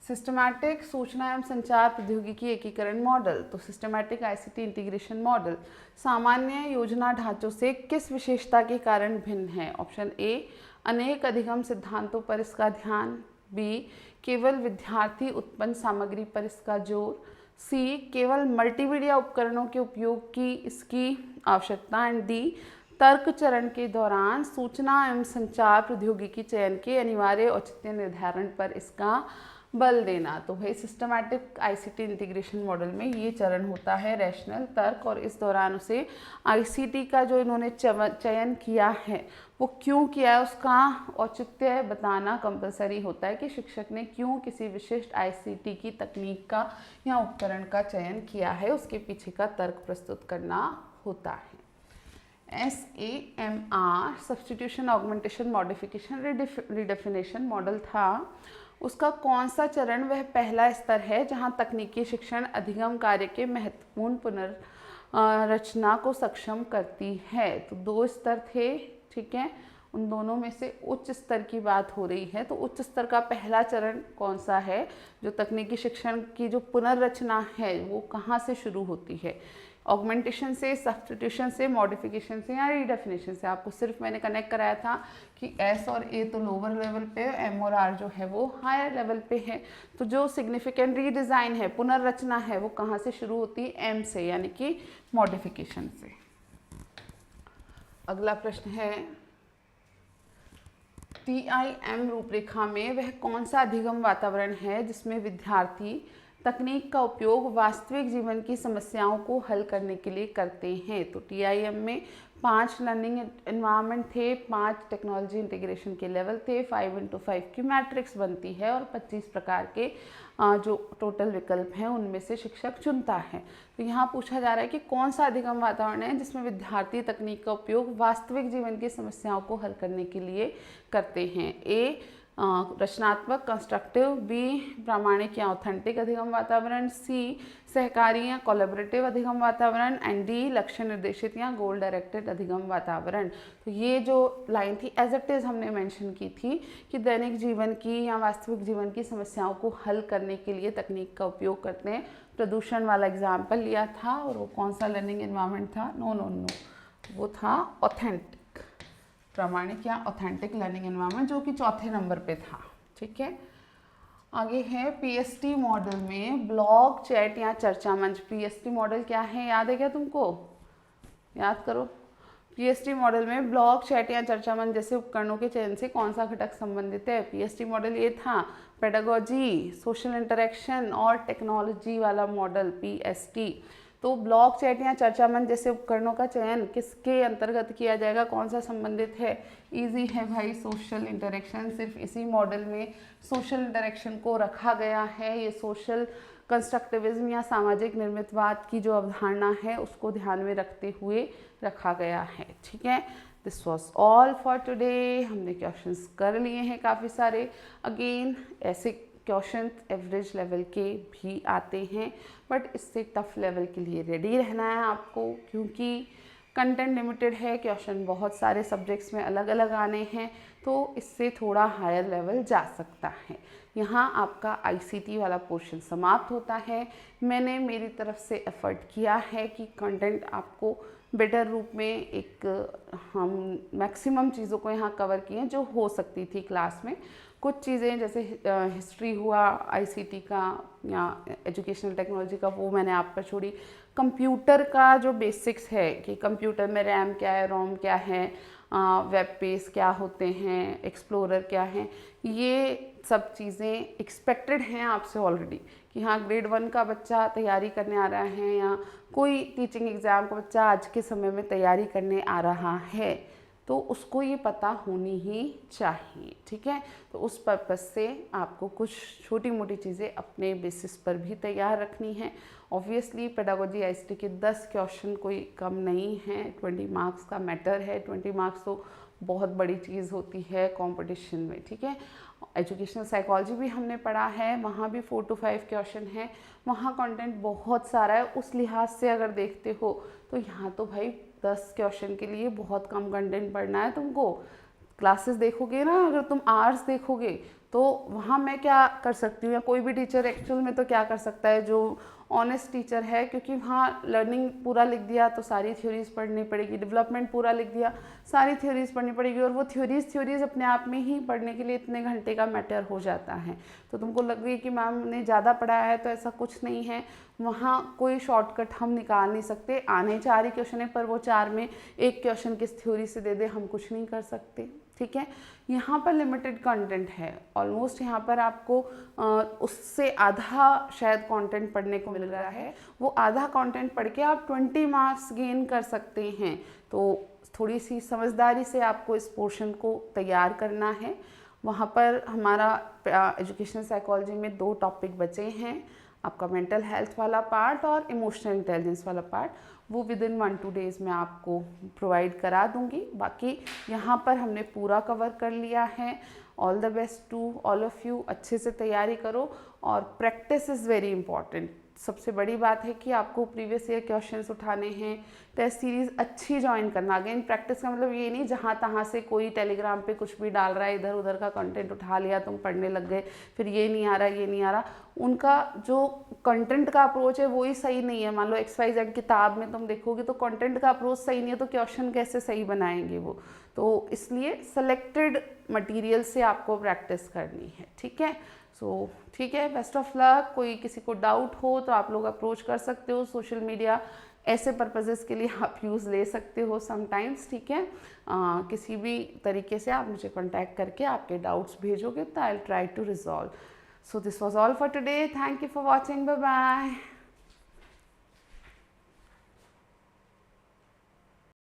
सिस्टमैटिक सूचना एवं संचार प्रौद्योगिकी एकीकरण मॉडल। तो सिस्टमैटिक ICT इंटीग्रेशन मॉडल सामान्य योजना ढांचों से किस विशेषता के कारण भिन्न है? ऑप्शन ए, अनेक अधिगम सिद्धांतों पर इसका ध्यान। बी, केवल विद्यार्थी उत्पन्न सामग्री पर इसका जोर। सी, केवल मल्टीमीडिया उपकरणों के उपयोग की इसकी आवश्यकता। एंड डी, तर्क चरण के दौरान सूचना एवं संचार प्रौद्योगिकी चयन के अनिवार्य औचित्य निर्धारण पर इसका बल देना। तो भाई सिस्टमैटिक आईसीटी इंटीग्रेशन मॉडल में ये चरण होता है रैशनल तर्क, और इस दौरान उसे आईसीटी का जो इन्होंने चयन किया है वो क्यों किया है उसका औचित्य बताना कंपलसरी होता है कि शिक्षक ने क्यों किसी विशिष्ट आईसीटी की तकनीक का या उपकरण का चयन किया है, उसके पीछे का तर्क प्रस्तुत करना होता है। SAMR substitution augmentation modification redefinition model था, उसका कौन सा चरण वह पहला स्तर है जहां तकनीकी शिक्षण अधिगम कार्य के महत्वपूर्ण पुनर्रचना को सक्षम करती है। तो 2 स्तर थे, ठीक है, उन दोनों में से उच्च स्तर की बात हो रही है। तो उच्च स्तर का पहला चरण कौन सा है, जो तकनीकी शिक्षण की जो पुनर्रचना है वो कहाँ से शुरू होती है, ऑगमेंटेशन से, सब्स्टिट्यूशन से, मॉडिफिकेशन से या रिडेफिनेशन से। आपको सिर्फ मैंने कनेक्ट कराया था कि S और A तो लोअर लेवल पे, M और R जो है वो हायर लेवल पे है। तो जो सिग्निफिकेंट रीडिज़ाइन है, पुनर्रचना है, वो कहाँ से शुरू होती है, M से, यानी कि मॉडिफिकेशन से। अगला प्रश्न है TIM रूपरेखा में वह कौन सा अधिगम वातावरण है जिसमें विद्यार्थी तकनीक का उपयोग वास्तविक जीवन की समस्याओं को हल करने के लिए करते हैं। तो TIM में 5 लर्निंग एनवायरनमेंट थे, 5 टेक्नोलॉजी इंटीग्रेशन के लेवल थे, 5x5 की मैट्रिक्स बनती है और 25 प्रकार के जो टोटल विकल्प हैं उनमें से शिक्षक चुनता है। तो यहाँ पूछा जा रहा है कि कौन सा अधिगम वातावरण है जिसमें विद्यार्थी तकनीक का उपयोग वास्तविक जीवन की समस्याओं को हल करने के लिए करते हैं। A रचनात्मक कंस्ट्रक्टिव, B प्रामाणिक या ऑथेंटिक अधिगम वातावरण, C सहकारी या कोलैबोरेटिव अधिगम वातावरण, एंड D लक्ष्य निर्देशित या गोल डायरेक्टेड अधिगम वातावरण। तो ये जो लाइन थी एज इट इज़ हमने मेंशन की थी कि दैनिक जीवन की या वास्तविक जीवन की समस्याओं को हल करने के लिए तकनीक का उपयोग करते हैं। प्रदूषण वाला एग्जाम्पल लिया था, और वो कौन सा लर्निंग एनवायरनमेंट था, नो, वो था ऑथेंटिक, प्रामाणिक या ऑथेंटिक लर्निंग एनवायरनमेंट, जो कि चौथे नंबर पे था, ठीक है। आगे है PST मॉडल में ब्लॉग, चैट या चर्चा मंच। PST मॉडल क्या है, याद है क्या तुमको, याद करो। PST मॉडल में ब्लॉग, चैट या चर्चा मंच जैसे उपकरणों के चयन से कौन सा घटक संबंधित है। PST मॉडल ये था पेडागोजी, सोशल इंटरेक्शन और टेक्नोलॉजी वाला मॉडल PST। तो ब्लॉग, चैट या चर्चा मंच जैसे उपकरणों का चयन किसके अंतर्गत किया जाएगा, कौन सा संबंधित है, इजी है भाई, सोशल इंटरेक्शन। सिर्फ इसी मॉडल में सोशल इंटरेक्शन को रखा गया है। ये सोशल कंस्ट्रक्टिविज्म या सामाजिक निर्मितवाद की जो अवधारणा है उसको ध्यान में रखते हुए रखा गया है, ठीक है। This was all for today. हमने क्वेश्चंस कर लिए हैं काफ़ी सारे। अगेन ऐसे क्वेश्चन एवरेज लेवल के भी आते हैं, बट इससे टफ लेवल के लिए रेडी रहना है आपको, क्योंकि कंटेंट लिमिटेड है, क्वेश्चन बहुत सारे सब्जेक्ट्स में अलग अलग आने हैं, तो इससे थोड़ा हायर लेवल जा सकता है। यहाँ आपका ICT वाला पोर्शन समाप्त होता है। मैंने मेरी तरफ से एफर्ट किया है कि कंटेंट आपको बेटर रूप में एक हम मैक्सिमम चीज़ों को यहाँ कवर किए जो हो सकती थी क्लास में। कुछ चीज़ें जैसे हिस्ट्री हुआ ICT का या एजुकेशनल टेक्नोलॉजी का, वो मैंने आप पर छोड़ी। कंप्यूटर का जो बेसिक्स है कि कंप्यूटर में रैम क्या है, रोम क्या है, वेब पेज क्या होते हैं, एक्सप्लोरर क्या है, ये सब चीज़ें एक्सपेक्टेड हैं आपसे ऑलरेडी कि हाँ ग्रेड 1 का बच्चा तैयारी करने आ रहा है या कोई टीचिंग एग्ज़ाम का बच्चा आज के समय में तैयारी करने आ रहा है, तो उसको ये पता होनी ही चाहिए, ठीक है। तो उस पर्पज़ से आपको कुछ छोटी मोटी चीज़ें अपने बेसिस पर भी तैयार रखनी है। ऑब्वियसली पेडागोजी ICT के 10 क्वेश्चन कोई कम नहीं है, 20 मार्क्स का मैटर है। 20 मार्क्स तो बहुत बड़ी चीज़ होती है कंपटीशन में, ठीक है। एजुकेशनल साइकोलॉजी भी हमने पढ़ा है, वहाँ भी 4 to 5 क्वेश्चन है, वहाँ कंटेंट बहुत सारा है। उस लिहाज से अगर देखते हो तो यहाँ तो भाई 10 क्वेश्चन के लिए बहुत कम कंटेंट पढ़ना है तुमको। क्लासेस देखोगे ना, अगर तुम आवर्स देखोगे तो वहाँ मैं क्या कर सकती हूँ या कोई भी टीचर एक्चुअल में तो क्या कर सकता है, जो ऑनेस्ट टीचर है, क्योंकि वहाँ लर्निंग पूरा लिख दिया तो सारी थ्योरीज पढ़नी पड़ेगी, डेवलपमेंट पूरा लिख दिया सारी थ्योरीज पढ़नी पड़ेगी, और वो थ्योरीज अपने आप में ही पढ़ने के लिए इतने घंटे का मैटर हो जाता है। तो तुमको लग रही है कि मैम ने ज़्यादा पढ़ाया है, तो ऐसा कुछ नहीं है। वहाँ कोई शॉर्टकट हम निकाल नहीं सकते। आने 4 ही क्वेश्चन है, पर वो 4 में एक क्वेश्चन किस थ्योरी से दे दे हम कुछ नहीं कर सकते, ठीक है। यहाँ पर लिमिटेड कंटेंट है, ऑलमोस्ट यहाँ पर आपको उससे आधा शायद कंटेंट पढ़ने को मिल रहा है। वो आधा कंटेंट पढ़ के आप 20 मार्क्स गेन कर सकते हैं। तो थोड़ी सी समझदारी से आपको इस पोर्शन को तैयार करना है। वहाँ पर हमारा एजुकेशनल साइकोलॉजी में 2 टॉपिक बचे हैं, आपका मेंटल हेल्थ वाला पार्ट और इमोशनल इंटेलिजेंस वाला पार्ट। वो विद इन 1-2 डेज़ में आपको प्रोवाइड करा दूंगी। बाकी यहाँ पर हमने पूरा कवर कर लिया है। All the best to all of you. अच्छे से तैयारी करो, और प्रैक्टिस इज़ वेरी इंपॉर्टेंट। सबसे बड़ी बात है कि आपको प्रीवियस ईयर क्वेश्चंस उठाने हैं, टेस्ट सीरीज़ अच्छी ज्वाइन करना। अगेन प्रैक्टिस का मतलब ये नहीं जहाँ तहाँ से कोई टेलीग्राम पे कुछ भी डाल रहा है, इधर उधर का कंटेंट उठा लिया, तुम पढ़ने लग गए, फिर ये नहीं आ रहा ये नहीं आ रहा। उनका जो कंटेंट का अप्रोच है वो ही सही नहीं है। मान लो XYZ किताब में तुम देखोगे तो कंटेंट का अप्रोच सही नहीं है, तो क्वेश्चन कैसे सही बनाएंगे वो। तो इसलिए सेलेक्टेड मटेरियल से आपको प्रैक्टिस करनी है, ठीक है। सो ठीक है, बेस्ट ऑफ लक। कोई किसी को डाउट हो तो आप लोग अप्रोच कर सकते हो। सोशल मीडिया ऐसे पर्पजेज़ के लिए आप यूज़ ले सकते हो समटाइम्स, ठीक है। किसी भी तरीके से आप मुझे कांटेक्ट करके आपके डाउट्स भेजोगे तो I will try to resolve. So this was all for today. Thank you for watching. Bye bye.